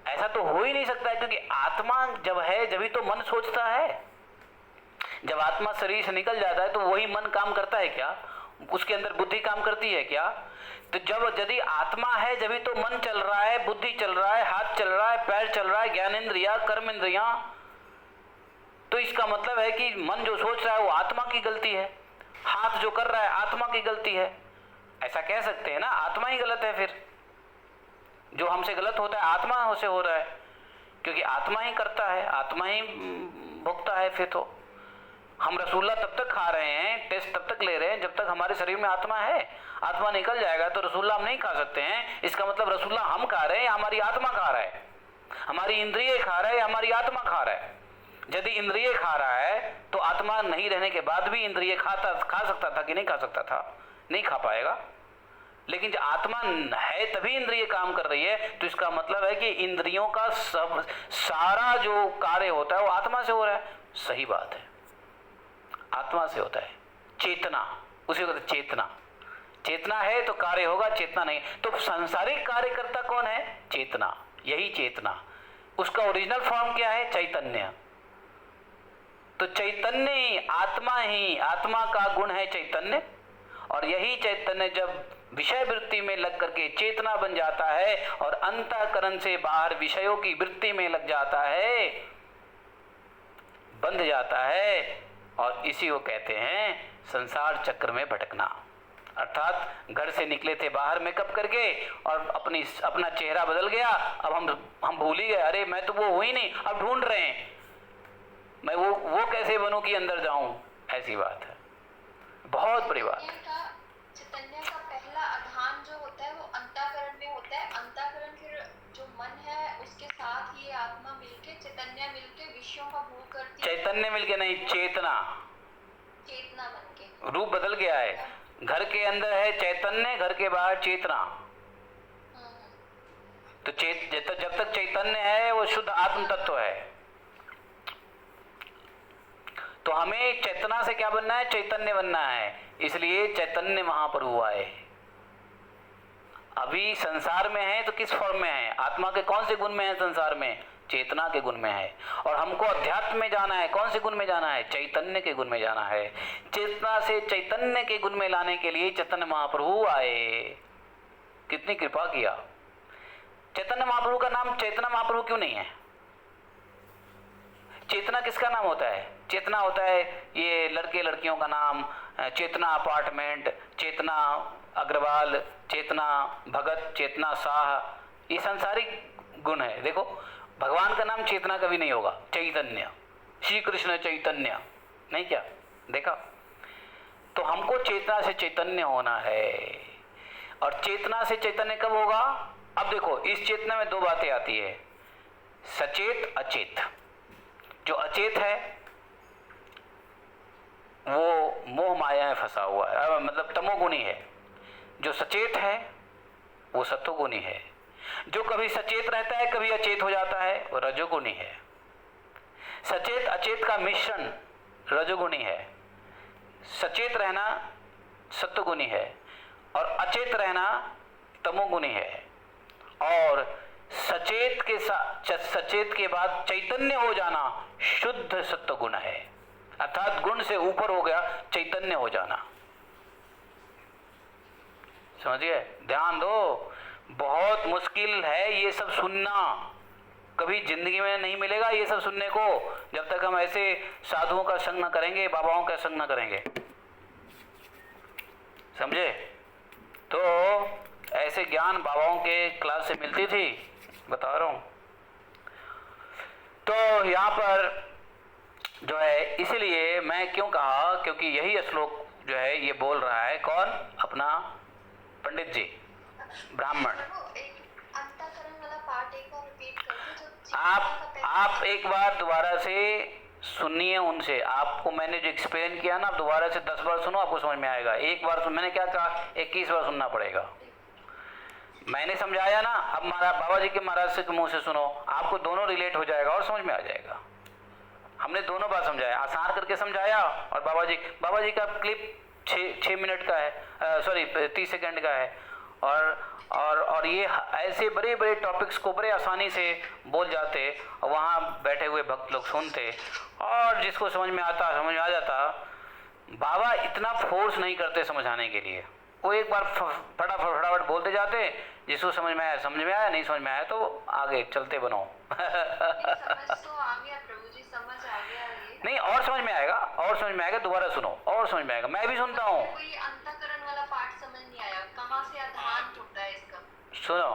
ऐसा तो हो ही नहीं सकता है, क्योंकि आत्मा जब है जब ही तो मन सोचता है। जब आत्मा शरीर से निकल जाता है तो वही मन काम करता है क्या? उसके अंदर बुद्धि काम करती है क्या? तो जब यदि आत्मा है जब ही तो मन चल रहा है, बुद्धि चल रहा है, हाथ चल रहा है, पैर चल रहा है, ज्ञानेंद्रिया, कर्म इंद्रिया। तो इसका मतलब है कि मन जो सोच रहा है वो आत्मा की गलती है, हाथ जो कर रहा है आत्मा की गलती है। ऐसा कह सकते हैं ना, आत्मा ही गलत है। फिर जो हमसे गलत होता है आत्मा से हो रहा है, क्योंकि आत्मा ही करता है, आत्मा ही भुगता है। फिर तो हम रसूल्ला तब तक खा रहे हैं, टेस्ट तब तक ले रहे हैं जब तक हमारे शरीर में आत्मा है। आत्मा निकल जाएगा तो रसूल्ला हम नहीं खा सकते हैं। इसका मतलब रसूल्ला हम खा रहे हैं या हमारी आत्मा खा रहा है, हमारी इंद्रिय खा रहा है या हमारी आत्मा खा रहा है। यदि इंद्रिय खा रहा है तो आत्मा नहीं रहने के बाद भी इंद्रिय खा सकता था कि नहीं खा सकता था? नहीं खा पाएगा। लेकिन जब आत्मा है तभी इंद्रिय काम कर रही है, तो इसका मतलब है कि इंद्रियों का सारा जो कार्य होता है वो आत्मा से हो रहा है। सही बात है, आत्मा से होता है। चेतना, उसी को कहते चेतना। चेतना है तो कार्य होगा, चेतना नहीं तो सांसारिक कार्यकर्ता कौन है? चेतना, यही चेतना। उसका ओरिजिनल फॉर्म क्या है? चैतन्य। तो चैतन्य ही आत्मा का गुण है चैतन्य। और यही चैतन्य जब विषय वृत्ति में लग करके चेतना बन जाता है और अंतःकरण से बाहर विषयों की वृत्ति में लग जाता है, बंध जाता है, और इसी को कहते हैं संसार चक्र में भटकना। अर्थात घर से निकले थे बाहर मेकअप करके और अपना चेहरा बदल गया। अब हम भूल ही गए, अरे मैं तो वो हुई नहीं, अब ढूंढ रहे हैं मैं वो कैसे बनूं कि अंदर जाऊं। ऐसी बात है, बहुत बड़ी बात है। चैतन्य का पहला आधान जो होता है वो अंतःकरण में होता है। अंतःकरण फिर जो मन है उसके साथ ही आत्मा मिलके, चैतन्य मिलके विषयों का भोग करती है। चैतन्य मिलके नहीं, चेतना बनके रूप बदल गया है। घर के अंदर है चैतन्य, घर के बाहर चेतना। तो जब तक चैतन्य है वो शुद्ध आत्म तत्व है। तो हमें चेतना से क्या बनना है? चैतन्य बनना है। इसलिए चैतन्य महाप्रभु आए। अभी संसार में है तो किस फॉर्म में है? आत्मा के कौन से गुण में है संसार में? चेतना के गुण में है। और हमको अध्यात्म में जाना है, कौन से गुण में जाना है? चैतन्य के गुण में जाना है। चेतना से चैतन्य के गुण में लाने के लिए चैतन्य महाप्रभु आए। कितनी कृपा किया। चैतन्य महाप्रभु का नाम चेतना महाप्रभु क्यों नहीं है? चेतना किसका नाम होता है? चेतना होता है ये लड़के लड़कियों का नाम, चेतना अपार्टमेंट, चेतना अग्रवाल, चेतना भगत, चेतना शाह, ये सांसारिक गुण है। देखो भगवान का नाम चेतना कभी नहीं होगा, चैतन्य, श्री कृष्ण चैतन्य, नहीं क्या देखा? तो हमको चेतना से चैतन्य होना है। और चेतना से चैतन्य कब होगा? अब देखो इस चेतना में दो बातें आती है, सचेत अचेत। जो अचेत है वो मोह माया में फंसा हुआ है, मतलब तमोगुणी है। जो सचेत है वो सत्वगुणी है। जो कभी सचेत रहता है कभी अचेत हो जाता है वो रजोगुणी है। सचेत अचेत का मिश्रण रजोगुणी है। सचेत रहना सत्वगुणी है और अचेत रहना तमोगुणी है। और सचेत के साथ सचेत के बाद चैतन्य हो जाना शुद्ध सत्वगुण है, अर्थात गुण से ऊपर हो गया चैतन्य हो जाना। समझिए, ध्यान दो, बहुत मुश्किल है ये सब सुनना, कभी जिंदगी में नहीं मिलेगा ये सब सुनने को जब तक हम ऐसे साधुओं का संग न करेंगे, बाबाओं का संग न करेंगे। समझे? तो ऐसे ज्ञान बाबाओं के क्लास से मिलती थी, बता रहा हूं। तो यहाँ पर जो है, इसलिए मैं क्यों कहा, क्योंकि यही श्लोक जो है ये बोल रहा है कौन? अपना पंडित जी, ब्राह्मण। अंतःकरण वाला पार्ट एक बार रिपीट करके जो आप एक बार दोबारा से सुनिए उनसे। आपको मैंने जो एक्सप्लेन किया ना, आप दोबारा से 10 बार सुनो, आपको समझ में आएगा। एक बार सुन, मैंने क्या कहा, 21 बार सुनना पड़ेगा। मैंने समझाया ना, अब बाबा जी के महाराज से मुंह से सुनो, आपको दोनों रिलेट हो जाएगा और समझ में आ जाएगा। हमने दोनों बार समझाया, आसान करके समझाया। और बाबा जी का क्लिप 6 मिनट का है, सॉरी 30 सेकंड का है। और ये ऐसे बड़े बड़े टॉपिक्स को बड़े आसानी से बोल जाते, और वहाँ बैठे हुए भक्त लोग सुनते, और जिसको समझ में आ जाता। बाबा इतना फोर्स नहीं करते समझाने के लिए, वो एक बार फटाफट बोलते जाते, जिसको समझ में आया, नहीं समझ में आया तो आगे चलते बनो। समझ तो आ गया प्रभु जी, समझ आ गया ये। नहीं, और समझ में आएगा, दोबारा सुनो और समझ में आएगा। मैं भी सुनता हूँ। कोई अंतःकरण वाला पार्ट समझ नहीं आया, कहाँ से आधान टूटा है इसका? सुनो,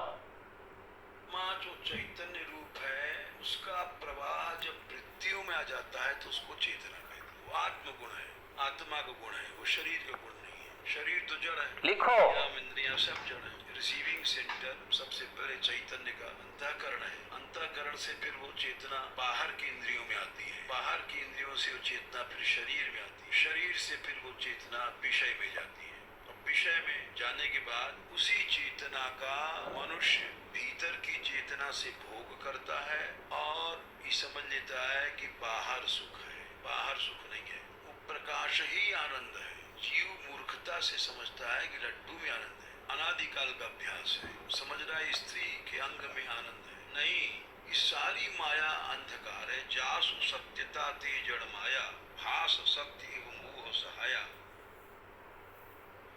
माँ जो चैतन्य रूप है उसका प्रवाह जब वृत्तियों में आ जाता है तो उसको चेतना कहते हैं। वो आत्मगुण है, आत्मा का गुण है, वो शरीर का गुण नहीं है। शरीर तो जड़ है, लिखो, इंद्रियां सब जड़ है। रिसीविंग सेंटर सबसे पहले चैतन्य का अंतःकरण है। अंतःकरण से फिर वो चेतना बाहर की इंद्रियों में आती है, बाहर की इंद्रियों से वो चेतना फिर शरीर में आती है, शरीर से फिर वो चेतना विषय में जाती है। और विषय में जाने के बाद उसी चेतना का मनुष्य भीतर की चेतना से भोग करता है और ये समझ लेता है कि बाहर सुख है। बाहर सुख नहीं है, वो प्रकाश ही आनंद है। जीव मूर्खता से समझता है कि लड्डू में आनंद है, अनादिकाल का अभ्यास है। समझ रहा है स्त्री के अंग में आनंद है, नहीं, ये सारी माया अंधकार है। जासु सत्यता ते जड़ माया, भास सत्य एवं मोह सहाया।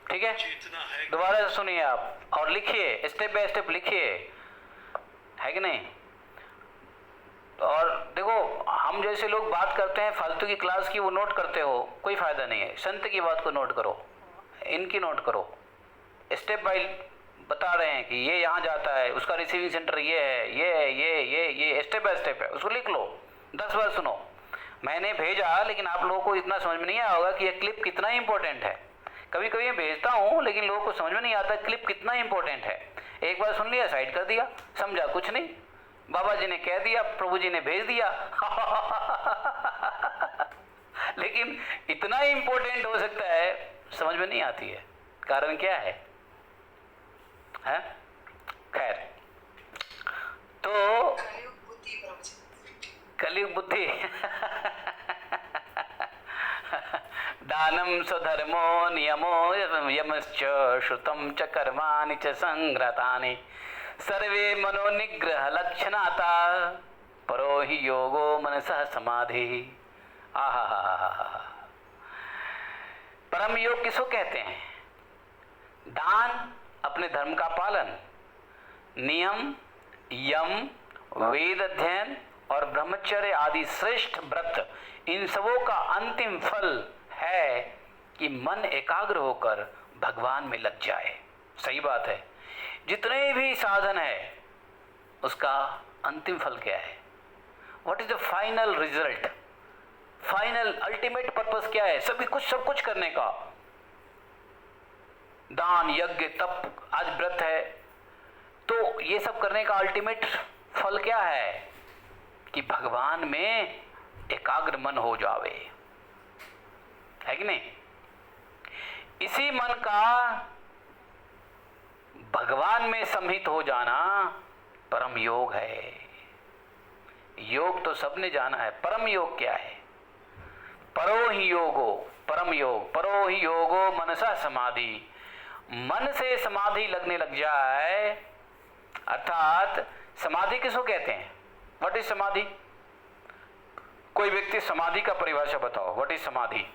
ठीक है, चेतना है। दोबारा सुनिए आप और लिखिए, स्टेप बाय स्टेप लिखिए, है कि नहीं? और देखो, हम जैसे लोग बात करते हैं फालतू की क्लास की, वो नोट करते हो, कोई फायदा नहीं है। संत की बात को नोट करो, इनकी नोट करो। स्टेप बाय बता रहे हैं कि ये यहाँ जाता है, उसका रिसीविंग सेंटर ये है, ये स्टेप बाय स्टेप है, उसको लिख लो, 10 बार सुनो। मैंने भेजा, लेकिन आप लोगों को इतना समझ में नहीं आया होगा कि ये क्लिप कितना इंपॉर्टेंट है। कभी कभी मैं भेजता हूँ लेकिन लोगों को समझ में नहीं आता क्लिप कितना इंपॉर्टेंट है। एक बार सुन लिया, साइड कर दिया, समझा कुछ नहीं, बाबा जी ने कह दिया, प्रभु जी ने भेज दिया। लेकिन इतना इंपॉर्टेंट हो सकता है, समझ में नहीं आती है। कारण क्या है? खैर, तो कलयुग बुद्धि दानम स्वधर्मो नियमो यमश्च श्रुतं च कर्माणि च संग्रतानि सर्वे मनोनिग्रह लक्षणाता परो हि योगो मनसः समाधि। आहा, परम योग किसको कहते हैं? दान, अपने धर्म का पालन, नियम, यम, वेद अध्ययन और ब्रह्मचर्य आदि श्रेष्ठ व्रत, इन सबों का अंतिम फल है कि मन एकाग्र होकर भगवान में लग जाए। सही बात है। जितने भी साधन है उसका अंतिम फल क्या है? What is the final result? Final ultimate purpose क्या है? सब कुछ करने का, दान यज्ञ तप, आज व्रत है, तो ये सब करने का अल्टीमेट फल क्या है? कि भगवान में एकाग्र मन हो जावे, है कि नहीं? इसी मन का भगवान में सम्मिलित हो जाना परम योग है। योग तो सबने जाना है, परम योग क्या है? परो ही योगो, परम योग, परो ही योगो मनसा समाधि। मन से समाधि लगने लग जाए, अर्थात समाधि किसको कहते हैं? व्हाट इज समाधि? कोई व्यक्ति समाधि का परिभाषा बताओ, व्हाट इज समाधि?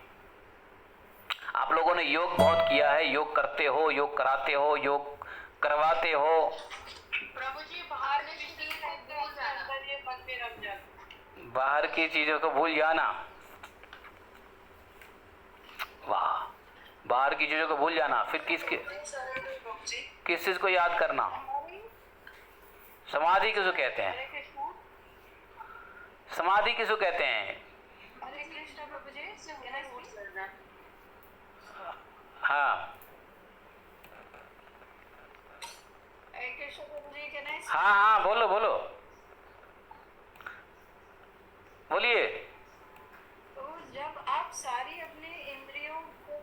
आप लोगों ने योग बहुत किया है, योग करते हो, योग कराते हो, योग करवाते हो। प्रभु जी बाहर की चीजों को भूल जाना, ये मन में रख जाना, बाहर की चीजों को भूल जाना। वाह, बाहर की चीजों को भूल जाना, फिर प्रभु जी। किस चीज को याद करना? समाधि किसको कहते हैं? हरे कृष्ण, समाधि किसको कहते हैं? हरे कृष्ण प्रभु जी। Can I speak? हाँ हरे कृष्ण प्रभु जी, can I speak? हाँ हाँ, बोलो बोलो, बोलिए। तो जब आप सारी अपने इंद्रियों को,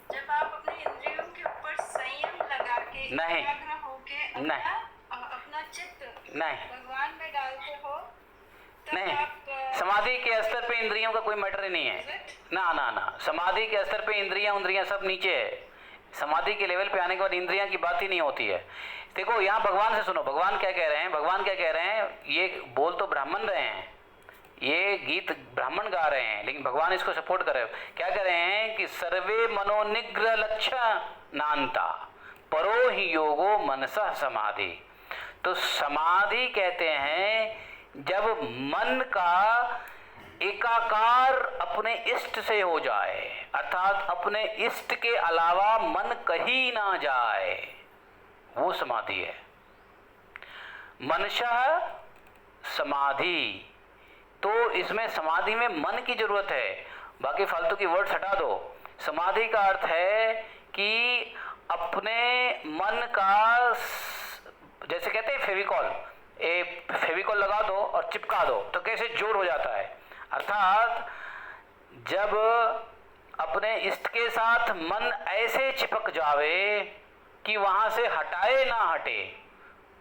जब आप अपने इंद्रियों के ऊपर संयम लगा के नहीं। एकाग्र होके नहीं। अपना चित्त नहीं भगवान में डालते हो, तब नहीं, आप समाधि के स्तर पे इंद्रियों का कोई मैटर ही नहीं है। ना ना ना, समाधि के स्तर पे इंद्रियां सब नीचे है। समाधि के लेवल पे आने के बाद इंद्रियां की बात ही नहीं होती है। देखो यहाँ भगवान से सुनो, भगवान क्या कह रहे हैं? भगवान क्या कह रहे हैं? ये बोल तो ब्राह्मण रहे हैं, ये गीत ब्राह्मण गा रहे हैं, लेकिन भगवान इसको सपोर्ट कर रहे हैं। क्या कह रहे हैं? कि सर्वे मनोनिग्रह लक्ष्य नान्ता परो ही योगो मनसा समाधि। तो समाधि कहते हैं जब मन का एकाकार अपने इष्ट से हो जाए, अर्थात अपने इष्ट के अलावा मन कहीं ना जाए, वो समाधि है। मनशः समाधि, तो इसमें समाधि में मन की जरूरत है, बाकी फालतू की वर्ड्स हटा दो। समाधि का अर्थ है कि अपने मन का, जैसे कहते हैं फेविकॉल, फेविकॉल लगा दो और चिपका दो तो कैसे जोड़ हो जाता है। अर्थात जब अपने इष्ट के साथ मन ऐसे चिपक जावे कि वहां से हटाए ना हटे,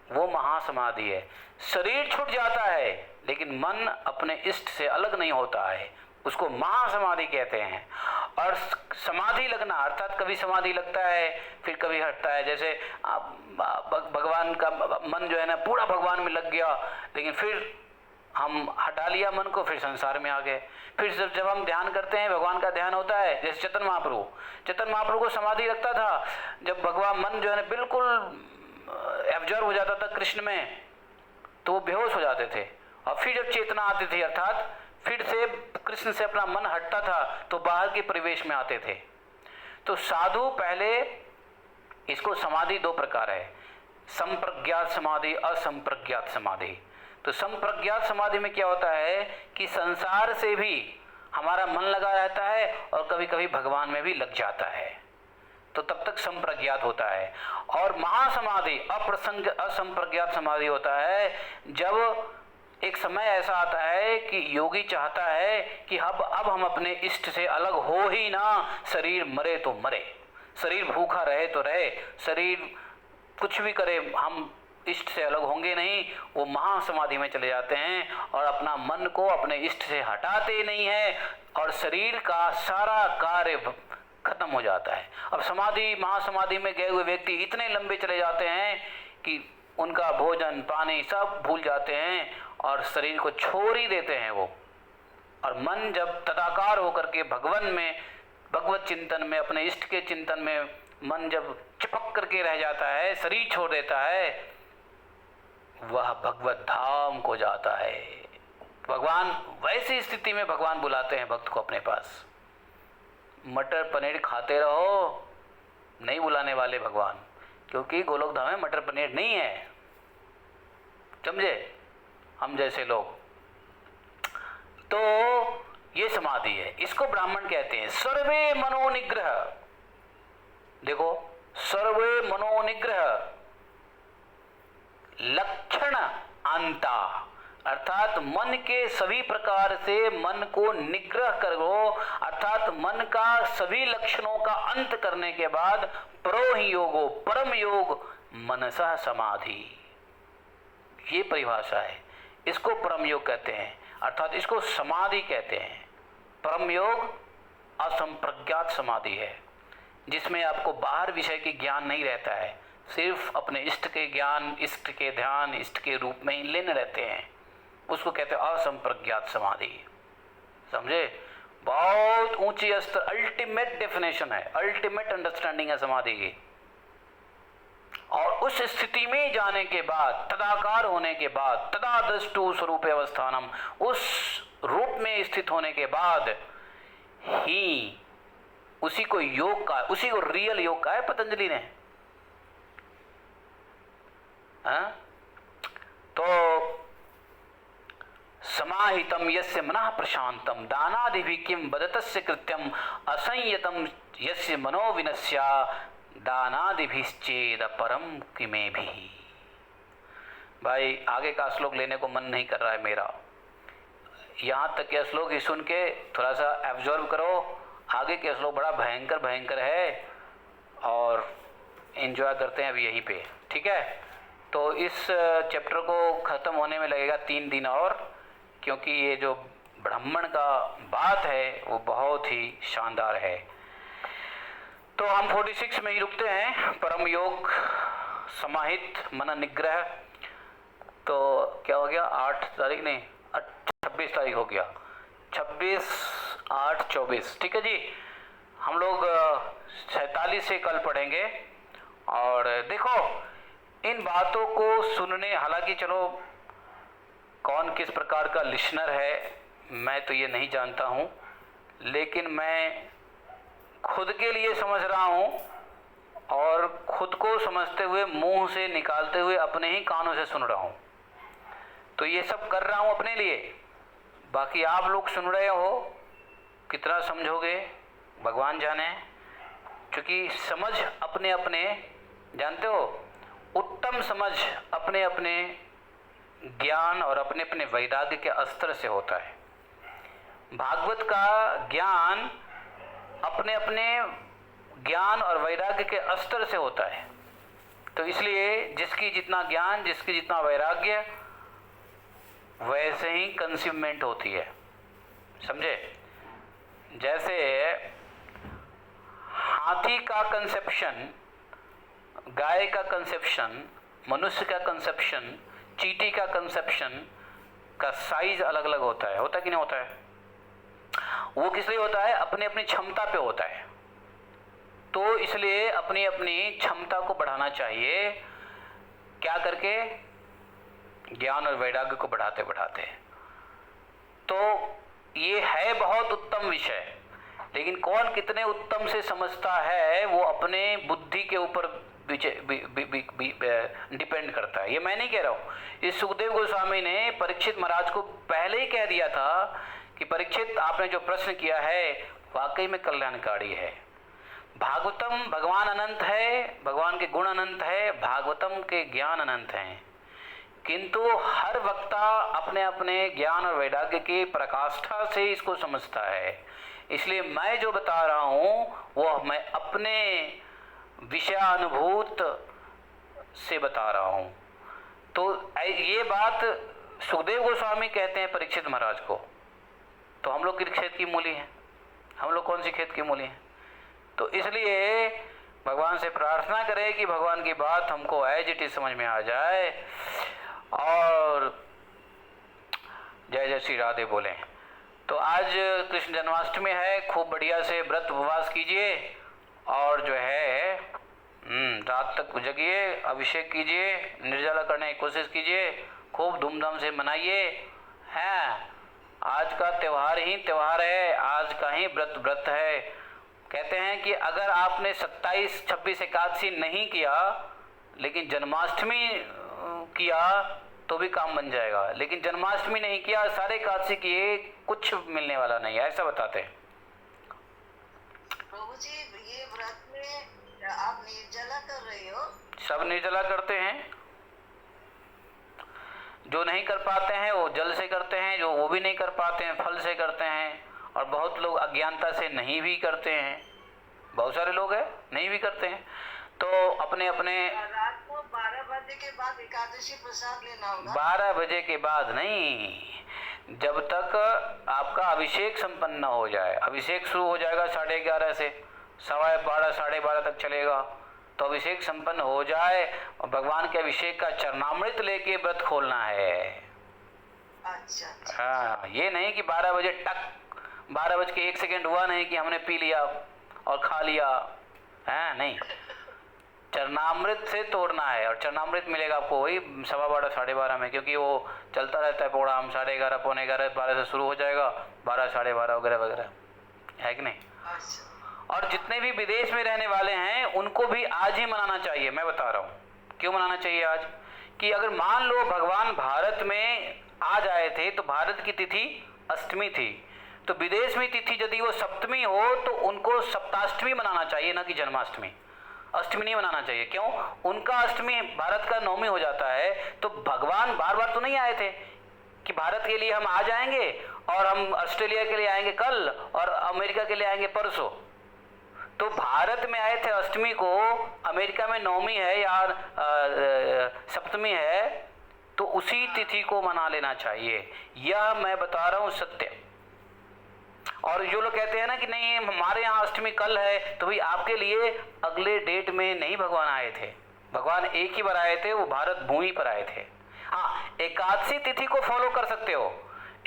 वो महासमाधि है। शरीर छूट जाता है लेकिन मन अपने इष्ट से अलग नहीं होता है, उसको महासमाधि कहते हैं। और समाधि लगना अर्थात कभी समाधि लगता है फिर कभी हटता है। जैसे भगवान का मन जो है ना पूरा भगवान में लग गया, लेकिन फिर हम हटा लिया मन को, फिर संसार में आ गए। फिर जब हम ध्यान करते हैं, भगवान का ध्यान होता है, जैसे चेतन महाप्रभु को समाधि लगता था, जब भगवान मन जो है ना बिल्कुल एब्जॉर्ब हो जाता था कृष्ण में, तो वो बेहोश हो जाते थे। और फिर जब चेतना आती थी, अर्थात फिर से कृष्ण से अपना मन हटता था, तो बाहर के परिवेश में आते थे। तो साधु पहले, इसको समाधि दो प्रकार है, संप्रज्ञात समाधि, असंप्रज्ञात समाधि। तो संप्रज्ञात समाधि में क्या होता है कि संसार से भी हमारा मन लगा रहता है और कभी कभी भगवान में भी लग जाता है, तो तब तक संप्रज्ञात होता है। और महासमाधि असंप्रज्ञात समाधि होता है जब एक समय ऐसा आता है कि योगी चाहता है कि अब हम अपने इष्ट से अलग हो ही ना, शरीर मरे तो मरे, शरीर भूखा रहे तो रहे, शरीर कुछ भी करे, हम इष्ट से अलग होंगे नहीं। वो महासमाधि में चले जाते हैं और अपना मन को अपने इष्ट से हटाते नहीं है और शरीर का सारा कार्य खत्म हो जाता है। अब समाधि, महासमाधि में गए हुए व्यक्ति इतने लंबे चले जाते हैं कि उनका भोजन पानी सब भूल जाते हैं और शरीर को छोड़ ही देते हैं वो। और मन जब तदाकार होकर के भगवान में, भगवत चिंतन में, अपने इष्ट के चिंतन में मन जब चिपक करके रह जाता है, शरीर छोड़ देता है, वह भगवत धाम को जाता है। भगवान वैसी स्थिति में भगवान बुलाते हैं भक्त को अपने पास। मटर पनीर खाते रहो नहीं बुलाने वाले भगवान, क्योंकि गोलोक धाम में मटर पनीर नहीं है। समझे, हम जैसे लोग। तो ये समाधि है, इसको ब्राह्मण कहते हैं। सर्वे मनोनिग्रह, देखो सर्वे मनोनिग्रह लक्षण अंता, अर्थात मन के सभी प्रकार से मन को निग्रह करो, अर्थात मन का सभी लक्षणों का अंत करने के बाद परो ही योगो, परम योग मनसा समाधि, ये परिभाषा है। इसको परम योग कहते हैं, अर्थात इसको समाधि कहते हैं। परम योग असंप्रज्ञात समाधि है, जिसमें आपको बाहर विषय के ज्ञान नहीं रहता है, सिर्फ अपने इष्ट के ज्ञान, इष्ट के ध्यान, इष्ट के रूप में ही लेने रहते हैं, उसको कहते हैं असंप्रज्ञात समाधि। समझे, बहुत ऊंची स्तर, अल्टीमेट डेफिनेशन है, अल्टीमेट अंडरस्टैंडिंग है समाधि की। और उस स्थिति में जाने के बाद, तदाकार होने के बाद, तदा दृष्टु स्वरूप अवस्थानम, उस रूप में स्थित होने के बाद ही उसी को योग का, उसी को रियल योग का है पतंजलि ने। तो समाहितम यस्य मनः प्रशांतम दानादिभि किम बदतस्य कृत्यम असंयतम यस्य मनो विनस्या दानादिभिश्चेद परम किमे भी। भाई आगे का श्लोक लेने को मन नहीं कर रहा है मेरा, यहाँ तक के श्लोक ही सुन के थोड़ा सा एब्जॉर्व करो। आगे के श्लोक बड़ा भयंकर भयंकर है और एंजॉय करते हैं अभी यहीं पे, ठीक है। तो इस चैप्टर को ख़त्म होने में लगेगा 3 दिन और, क्योंकि ये जो ब्राह्मण का बात है वो बहुत ही शानदार है। तो हम 46 में ही रुकते हैं, परम योग समाहित मन निग्रह। तो क्या हो गया, 8 तारीख नहीं 26 तारीख हो गया, 26/8/24, ठीक है जी। हम लोग 47 से कल पढ़ेंगे। और देखो इन बातों को सुनने, हालांकि चलो कौन किस प्रकार का लिसनर है मैं तो ये नहीं जानता हूँ, लेकिन मैं खुद के लिए समझ रहा हूँ और खुद को समझते हुए मुंह से निकालते हुए अपने ही कानों से सुन रहा हूँ। तो ये सब कर रहा हूँ अपने लिए, बाकी आप लोग सुन रहे हो, कितना समझोगे भगवान जाने। क्योंकि समझ अपने अपने, जानते हो, उत्तम समझ अपने अपने ज्ञान और अपने अपने वैराग्य के स्तर से होता है। भागवत का ज्ञान अपने अपने ज्ञान और वैराग्य के स्तर से होता है। तो इसलिए जिसकी जितना ज्ञान, जिसकी जितना वैराग्य, वैसे ही कंसीवमेंट होती है, समझे। जैसे हाथी का कंसेप्शन, गाय का कंसेप्शन, मनुष्य का कंसेप्शन, चींटी का कंसेप्शन का साइज अलग अलग होता है कि नहीं होता है? वो किस लिए होता है? अपने अपनी क्षमता पे होता है। तो इसलिए अपनी अपनी क्षमता को बढ़ाना चाहिए, क्या करके? ज्ञान और वैराग्य को बढ़ाते बढ़ाते। तो ये है बहुत उत्तम विषय, लेकिन कौन कितने उत्तम से समझता है वो अपने बुद्धि के ऊपर डिपेंड करता है। ये मैं नहीं कह रहा हूँ, इस सुखदेव गोस्वामी ने परीक्षित महाराज को पहले ही कह दिया था कि परीक्षित, आपने जो प्रश्न किया है वाकई में कल्याणकारी है। भागवतम, भगवान अनंत है, भगवान के गुण अनंत है, भागवतम के ज्ञान अनंत हैं, किंतु हर वक्ता अपने अपने ज्ञान और वैराग्य की प्रकाष्ठा से इसको समझता है। इसलिए मैं जो बता रहा हूँ वो मैं अपने विषयानुभूत से बता रहा हूँ। तो ये बात सुखदेव गोस्वामी कहते हैं परीक्षित महाराज को। तो हम लोग किस खेत की मूली हैं? हम लोग कौन सी खेत की मूली हैं? तो इसलिए भगवान से प्रार्थना करें कि भगवान की बात हमको एज इट इज समझ में आ जाए और जय जय श्री राधे बोलें। तो आज कृष्ण जन्माष्टमी है, खूब बढ़िया से व्रत उपवास कीजिए और जो है रात तक जगिए, अभिषेक कीजिए, निर्जला करने की कोशिश कीजिए, खूब धूमधाम से मनाइए। हैं, आज का त्यौहार ही त्यौहार है, आज का ही व्रत है। कहते हैं कि अगर आपने 27, 26 एकादशी नहीं किया लेकिन जन्माष्टमी किया तो भी काम बन जाएगा। लेकिन जन्माष्टमी नहीं किया, सारे एकादशी किए, कुछ मिलने वाला नहीं है, ऐसा बताते हैं। प्रभु जी, ये व्रत में आप निर्जला कर रहे हो? सब निर्जला करते हैं, जो नहीं कर पाते हैं वो जल से करते हैं, जो वो भी नहीं कर पाते हैं फल से करते हैं, और बहुत लोग अज्ञानता से नहीं भी करते हैं, बहुत सारे लोग हैं नहीं भी करते हैं। तो अपने अपने रात को 12 बजे के बाद एकादशी प्रसाद लेना होगा। 12 बजे के बाद नहीं, जब तक आपका अभिषेक संपन्न न हो जाए। अभिषेक शुरू हो जाएगा 11:30 से 12:15 12:30 तक चलेगा, तो अभिषेक संपन्न हो जाए और भगवान के अभिषेक का चरणामृत लेके व्रत खोलना है। अच्छा। हाँ, ये नहीं कि 12 बजे टक 12:01 हुआ नहीं कि हमने पी लिया और खा लिया, है नहीं, चरणामृत से तोड़ना है। और चरणामृत मिलेगा आपको वही 12:15 12:30 में, क्योंकि वो चलता रहता है प्रोग्राम, 11:30 पौने 11 12 से शुरू हो जाएगा, 12 12:30 वगैरह वगैरह, है कि नहीं। और जितने भी विदेश में रहने वाले हैं उनको भी आज ही मनाना चाहिए। मैं बता रहा हूँ क्यों मनाना चाहिए आज, कि अगर मान लो भगवान भारत में आज आए थे तो भारत की तिथि अष्टमी थी, तो विदेश में तिथि यदि वो सप्तमी हो तो उनको सप्ताष्टमी मनाना चाहिए, ना कि जन्माष्टमी। अष्टमी नहीं मनाना चाहिए। क्यों? उनका अष्टमी भारत का नवमी हो जाता है। तो भगवान बार बार तो नहीं आए थे कि भारत के लिए हम आज आएंगे और हम ऑस्ट्रेलिया के लिए आएंगे कल और अमेरिका के लिए आएंगे परसों। तो भारत में आए थे अष्टमी को, अमेरिका में नवमी है या सप्तमी है, तो उसी तिथि को मना लेना चाहिए। यह मैं बता रहा हूँ सत्य। और जो लोग कहते हैं ना कि नहीं हमारे यहाँ अष्टमी कल है, तो भाई आपके लिए अगले डेट में नहीं भगवान आए थे, भगवान एक ही बार आए थे, वो भारत भूमि पर आए थे। हाँ, एकादशी तिथि को फॉलो कर सकते हो,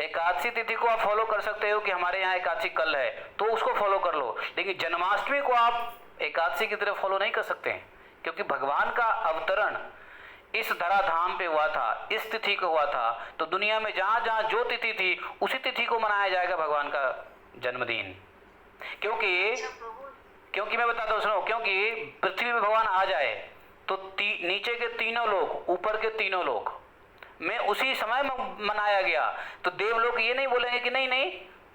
एकादशी तिथि को आप फॉलो कर सकते हो कि हमारे यहाँ एकादशी कल है, तो उसको फॉलो कर लो। लेकिन जन्माष्टमी को आप एकादशी की तरह फॉलो नहीं कर सकते हैं, क्योंकि भगवान का अवतरण इस धराधाम पे हुआ था, इस तिथि को हुआ था। तो दुनिया में जहाँ जहाँ जो तिथि थी उसी तिथि को मनाया जाएगा भगवान का जन्मदिन। क्योंकि मैं बताता हूँ, सुनो, क्योंकि पृथ्वी पे भगवान आ जाए तो नीचे के तीनों लोग, ऊपर के तीनों लोग में उसी समय मनाया गया। तो देवलोक ये नहीं बोलेंगे कि नहीं नहीं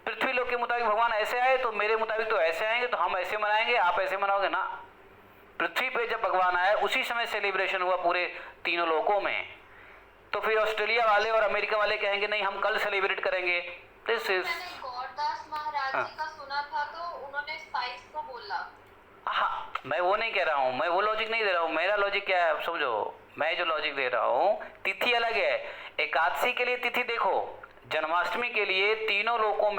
पृथ्वी लोक के मुताबिक भगवान ऐसे आए तो मेरे मुताबिक तो ऐसे आएंगे, तो हम ऐसे मनाएंगे, आप ऐसे मनाओगे ना। पृथ्वी पे जब भगवान आए उसी समय सेलिब्रेशन हुआ पूरे तीनों लोकों में। तो फिर ऑस्ट्रेलिया वाले और अमेरिका वाले कहेंगे नहीं हम कल सेलिब्रेट करेंगे। गौरदास महाराज जी का सुना था तो उन्होंने 22 को बोला। हाँ, मैं वो नहीं कह रहा हूँ, मैं वो लॉजिक नहीं दे रहा हूँ। मेरा लॉजिक क्या है समझो, मैं जो लॉजिक दे रहा हूँ, तिथि अलग है। एकादशी के लिए तिथि देखो, जन्माष्टमी के लिए तीनों लोकों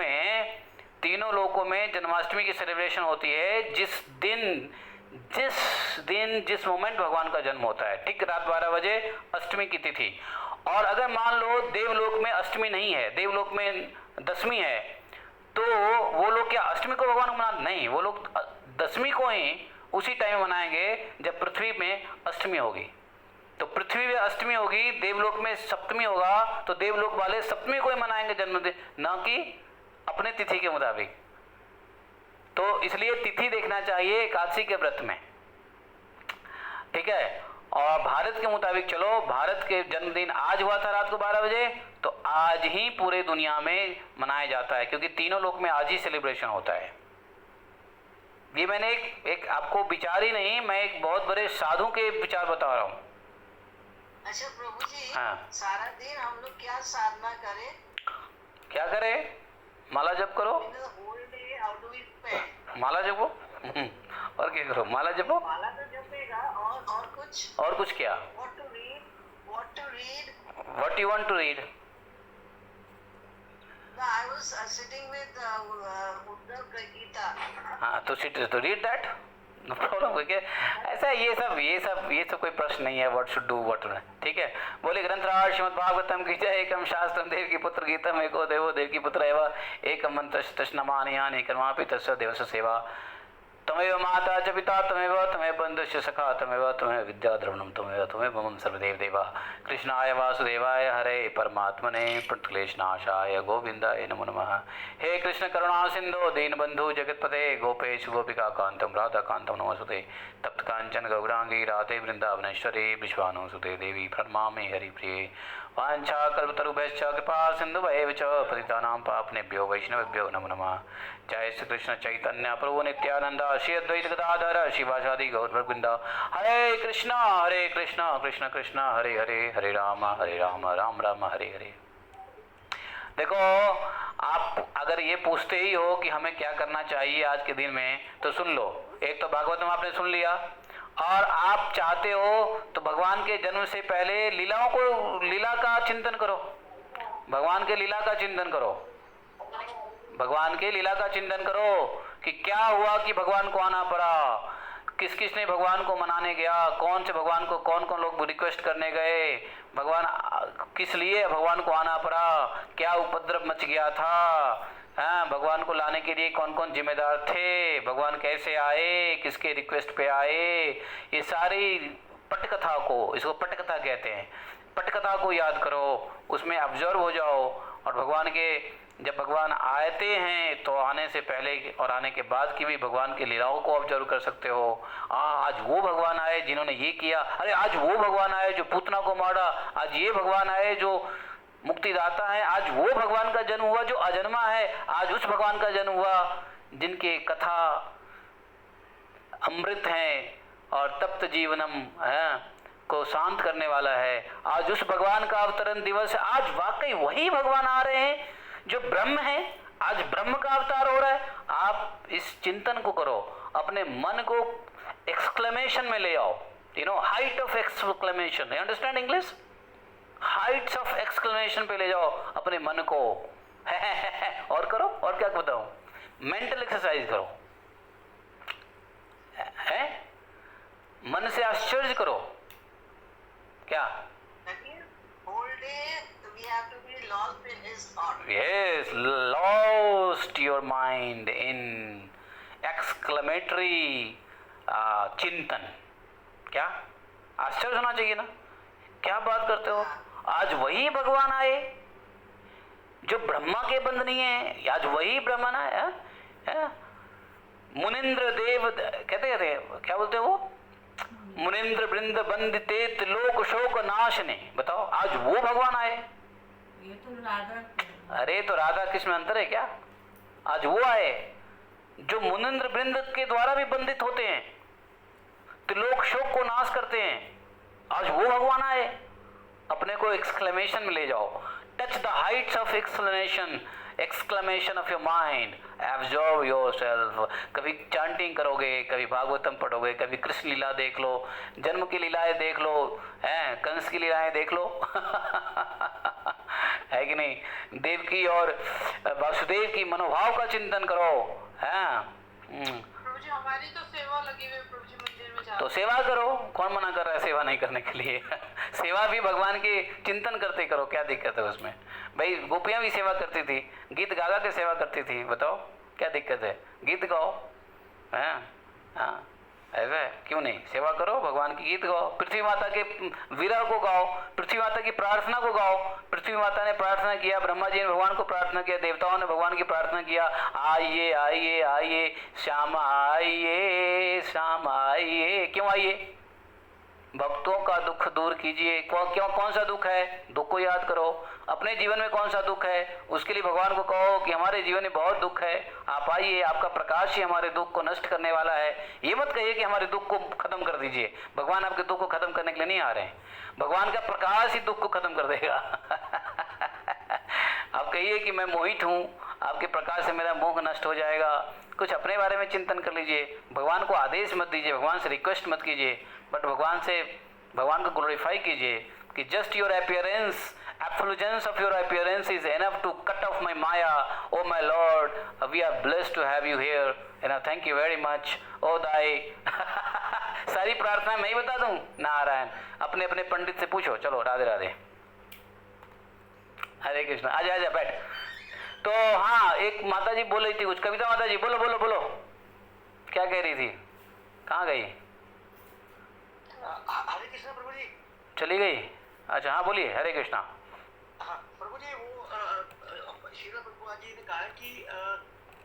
में जन्माष्टमी की सेलिब्रेशन होती है जिस मोमेंट भगवान का जन्म होता है, ठीक रात 12 बजे अष्टमी की तिथि। और अगर मान लो देवलोक में अष्टमी नहीं है, देवलोक में दशमी है, तो वो लोग क्या अष्टमी को भगवान मना नहीं, वो लोग दशमी को ही उसी टाइम मनाएंगे जब पृथ्वी में अष्टमी होगी। तो पृथ्वी में अष्टमी होगी, देवलोक में सप्तमी होगा, तो देवलोक वाले सप्तमी को ही मनाएंगे जन्मदिन, ना कि अपने तिथि के मुताबिक। तो इसलिए तिथि देखना चाहिए एकादशी के व्रत में, ठीक है। और भारत के मुताबिक चलो, भारत के जन्मदिन आज हुआ था रात को 12 बजे, तो आज ही पूरे दुनिया में मनाया जाता है, क्योंकि तीनों लोक में आज ही सेलिब्रेशन होता है। ये मैंने एक आपको विचार ही नहीं, मैं एक बहुत बड़े साधु के विचार बता रहा हूँ। अच्छा प्रभु जी, हाँ। सारा दिन हम लोग क्या साधना करें? क्या करें? माला जप करो, माला जपो और क्या करो, माला जपो, माला तो जपेगा और कुछ? और कुछ क्या? What to read? What you want to read? No, I was sitting with Uddhav Gita. हाँ, तो सिट तो रीड दैट, नो प्रॉब्लम। क्या ऐसा ये सब कोई प्रश्न नहीं है, व्हाट शुड डू व्हाट, ठीक है। बोले ग्रंथराज श्रीमद् भागवतम की जय। एकम शास्त्रम देव की पुत्र गीतम एको देवो देव की पुत्र एवं एकम मंत्र तस्नमानयानि कर्मापि तस्य देवस्य सेवा। तमेव माता च पिता तमेव तमेव बन्धुश्च सखा तमेव तमेव विद्या द्रवणम तमेव तमेव मम सर्वदेव देवा। कृष्णाय वासुदेवाय हरे परमात्मने प्रणतक्लेशनाशाय गोविंदाय नमो नमः। हे कृष्ण करुणा सिंधु दीनबंधु जगतपते गोपेश गोपिका कांतम राधा कांतम नमोस्तुते। तप्त कांचन गौरांगी राधे वृंदावनेश्वरी विश्वानुसुते देवी प्रणमामि हरिप्रिये। वाञ्छा कल्पतरुभ्यश्च कृपा सिन्धुभैव च पतितानां पावनेभ्यो वैष्णवेभ्यो नमो नमः। जय श्री कृष्ण चैतन्य प्रभु नित्यानंद श्री अद्वैत गदाधर शिवासादि गौरवृंद। हरे कृष्ण कृष्ण कृष्ण हरे हरे, हरे राम राम राम हरे हरे। देखो, आप अगर ये पूछते ही हो कि हमें क्या करना चाहिए आज के दिन में, तो सुन लो। एक तो भागवतम आपने सुन लिया, और आप चाहते हो तो भगवान के जन्म से पहले लीला का चिंतन करो। भगवान के लीला का चिंतन करो, भगवान के लीला का चिंतन करो कि क्या हुआ कि भगवान को आना पड़ा, किस किस ने भगवान को मनाने गया, कौन से भगवान को कौन कौन लोग रिक्वेस्ट करने गए, भगवान किस लिए भगवान को आना पड़ा, क्या उपद्रव मच गया था, हाँ, भगवान को लाने के लिए कौन कौन जिम्मेदार थे, भगवान कैसे आए, किसके रिक्वेस्ट पे आए, ये सारी पटकथा को, इसको पटकथा कहते हैं, पटकथा को याद करो, उसमें ऑब्जर्व हो जाओ। और भगवान के जब भगवान आते हैं तो आने से पहले और आने के बाद की भी भगवान की लीलाओं को ऑब्जर्व कर सकते हो। आज वो भगवान आए जिन्होंने ये किया, अरे आज वो भगवान आए जो पूतना को मारा, आज ये भगवान आए जो मुक्तिदाता है, आज वो भगवान का जन्म हुआ जो अजन्मा है, आज उस भगवान का जन्म हुआ जिनके कथा अमृत हैं और तप्त जीवनम को शांत करने वाला है। आज उस भगवान का अवतरण दिवस है, आज वाकई वही भगवान आ रहे हैं जो ब्रह्म है, आज ब्रह्म का अवतार हो रहा है। आप इस चिंतन को करो, अपने मन को एक्सक्लेमेशन में ले आओ, height of exclamation, you understand English, Heights of exclamation पे ले जाओ अपने मन को। और करो, और क्या बताऊं, मेंटल एक्सरसाइज करो, है मन से आश्चर्य करो। क्या? whole day we have to be lost in his thought. Yes, lost your mind in exclamatory चिंतन। क्या आश्चर्य होना चाहिए ना, क्या बात करते हो, आज वही भगवान आए जो ब्रह्मा के बंधनीय है, आज वही ब्रह्मन है। मुनिंद्र देव कहते थे, क्या बोलते हैं वो, मुनिंद्र वृंद बंदिते त्रिलोक शोक नाशने, बताओ आज वो भगवान आए। ये तो राधा, अरे तो राधा कृष्ण में अंतर है क्या? आज वो आए जो मुनिंद्र वृंद के द्वारा भी बंधित होते हैं, त्रिलोक शोक को नाश करते हैं, आज वो भगवान आए। अपने को एक्सक्लेमेशन में ले जाओ, touch the Heights of exclamation of your mind, absorb yourself. कभी चांटिंग करोगे, कभी भागवतम पढ़ोगे, कभी कृष्ण लीला देख लो, जन्म की लीलाएं देख लो, हैं कंस की लीलाएं देख लो। है कि नहीं? देवकी और वासुदेव की मनोभाव का चिंतन करो, हैं। प्रभु जी हमारी तो सेवा लगी हुई है, प्रभु जी मंदिर में तो सेवा करो, कौन मना कर रहा है सेवा नहीं करने के लिए? सेवा भी भगवान के चिंतन करते करो, क्या दिक्कत है उसमें? भाई गोपियां भी सेवा करती थी, गीत गा के सेवा करती थी, बताओ क्या दिक्कत है? गीत गाओ, हैं, हाँ, ऐसा है, क्यों नहीं? सेवा करो, भगवान की गीत गाओ, पृथ्वी माता के विरह को गाओ, पृथ्वी माता की प्रार्थना को गाओ। पृथ्वी माता ने प्रार्थना किया, ब्रह्मा जी ने भगवान को प्रार्थना किया, देवताओं ने भगवान की प्रार्थना किया, आइए आइए आइए श्याम आइए, श्याम आइए। क्यों आइए? भक्तों का दुख दूर कीजिए। क्यों? कौन सा दुख है? दुख को याद करो। अपने जीवन में कौन सा दुख है, उसके लिए भगवान को कहो कि हमारे जीवन में बहुत दुख है, आप आइए, आपका प्रकाश ही हमारे दुख को नष्ट करने वाला है। ये मत कहिए कि हमारे दुख को खत्म कर दीजिए, भगवान आपके दुख को खत्म करने के लिए नहीं आ रहे हैं, भगवान का प्रकाश ही दुख को खत्म कर देगा। आप कहिए कि मैं मोहित हूँ, आपके प्रकाश से मेरा मोह नष्ट हो जाएगा। कुछ अपने बारे में चिंतन कर लीजिए, भगवान को आदेश मत दीजिए, भगवान से रिक्वेस्ट मत कीजिए, बट भगवान को ग्लोरीफाई कीजिए कि just your appearance, effulgence of your appearance is enough to cut off my maya. Oh my Lord, we are blessed to have you here. Thank you very much. Oh thy सारी प्रार्थना मैं ही बता दूं? नारायण, अपने अपने पंडित से पूछो। चलो राधे राधे, हरे कृष्ण। आजा आजा बैठ। तो हाँ, एक माता जी बोल रही थी कुछ, कविता माता जी, बोलो बोलो बोलो, क्या कह रही थी? कहाँ गई? हरे कृष्णा प्रभु जी। चली गई? अच्छा हाँ बोलिए, हरे कृष्णा। हाँ प्रभु जी, वो श्रील प्रभुपाद जी ने कहा कि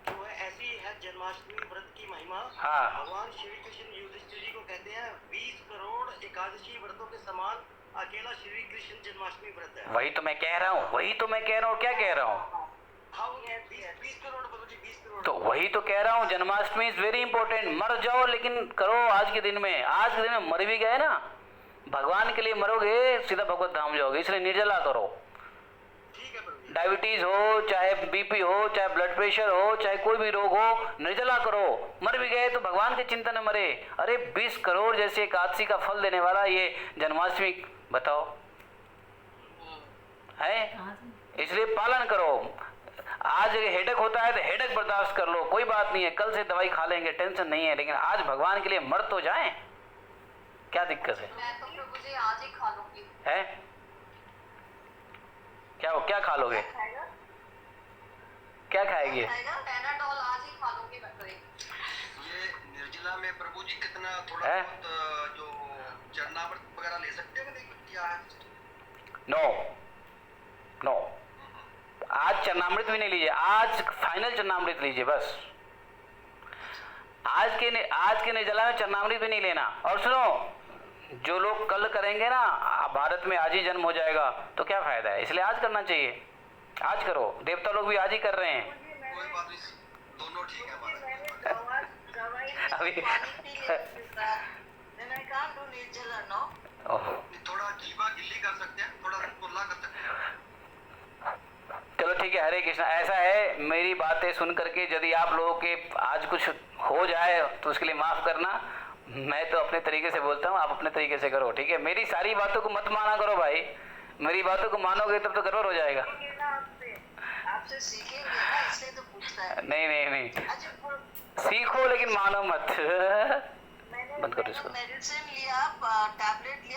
जो है ऐसी है जन्माष्टमी व्रत की महिमा। हाँ। भगवान श्री कृष्ण युधिष्ठिर जी को कहते हैं 20 करोड़ एकादशी व्रतों के समान अकेला श्री कृष्ण जन्माष्टमी व्रत है। वही तो मैं कह रहा हूँ, वही तो मैं कह रहा हूँ, क्या कह रहा हूँ? हाँ 20 करोड़ प्रभु जी, 20 करोड़। तो वही तो कह रहा हूँ, जन्माष्टमी इज वेरी इंपॉर्टेंट। मर जाओ लेकिन करो आज के दिन में। आज के दिन में मर भी गए ना, भगवान के लिए मरोगे, सीधा भगवत धाम जाओगे। इसलिए निर्जला करो। ठीक है प्रभु जी। डायबिटीज हो, चाहे बीपी हो, चाहे ब्लड प्रेशर हो, चाहे कोई भी रोग हो, निर्जला करो। मर भी गए तो भगवान के चिंतन में मरे। अरे 20 करोड़ जैसे एकादशी का फल देने वाला ये जन्माष्टमी, बताओ है। इसलिए पालन करो। आज हेडेक होता है तो हेडेक बर्दाश्त कर लो, कोई बात नहीं है, कल से दवाई खा लेंगे, टेंशन नहीं है। लेकिन आज भगवान के लिए मर तो जाएं, क्या दिक्कत है? मैं तो प्रभु जी आज ही खा लूंगी। है क्या खा लोगे? खाएगा? क्या खाएगी? पैनाडोल आज ही खा लूंगी मैं तो। ये निर्जला में प्रभु जी कितना थोड़ा है? बहुत जो चरणामृत वगैरह ले सकते हैं कि नहीं, क्या है? नो, आज चरणामृत भी नहीं लीजिए। आज फाइनल चरणामृत लीजिए बस। आज के निर्जला में चरणामृत भी नहीं लेना। और सुनो, जो लोग कल करेंगे ना, भारत में आज ही जन्म हो जाएगा, तो क्या फायदा है? इसलिए आज करना चाहिए। आज करो। देवता लोग भी आज ही कर रहे हैं। कोई बात नहीं, दोनों ठीक है हमारे। मैंने दवाई अभी- पानी पी लिया then I can't do निर्जला, no? ओह, थोड़ा जीवा गिल्ली कर सकते हैं, थोड़ा कुल्ला कर सकते हैं। चलो ठीक है। हरे कृष्णा। ऐसा है, मेरी बातें सुन करके यदि आप लोगों के आज कुछ हो जाए तो उसके लिए माफ करना। मैं तो अपने तरीके से बोलता हूँ, आप अपने तरीके से करो, ठीक है? मेरी सारी बातों को मत माना करो भाई। मेरी बातों को मानोगे तब तो गड़बड़ हो जाएगा। आपसे सीखेंगे ना, इसलिए तो पूछता है। नहीं, अच्छा सीखो लेकिन मानो मत। बंद करो इसको। मेडिसिन लिया, टैबलेट लिया,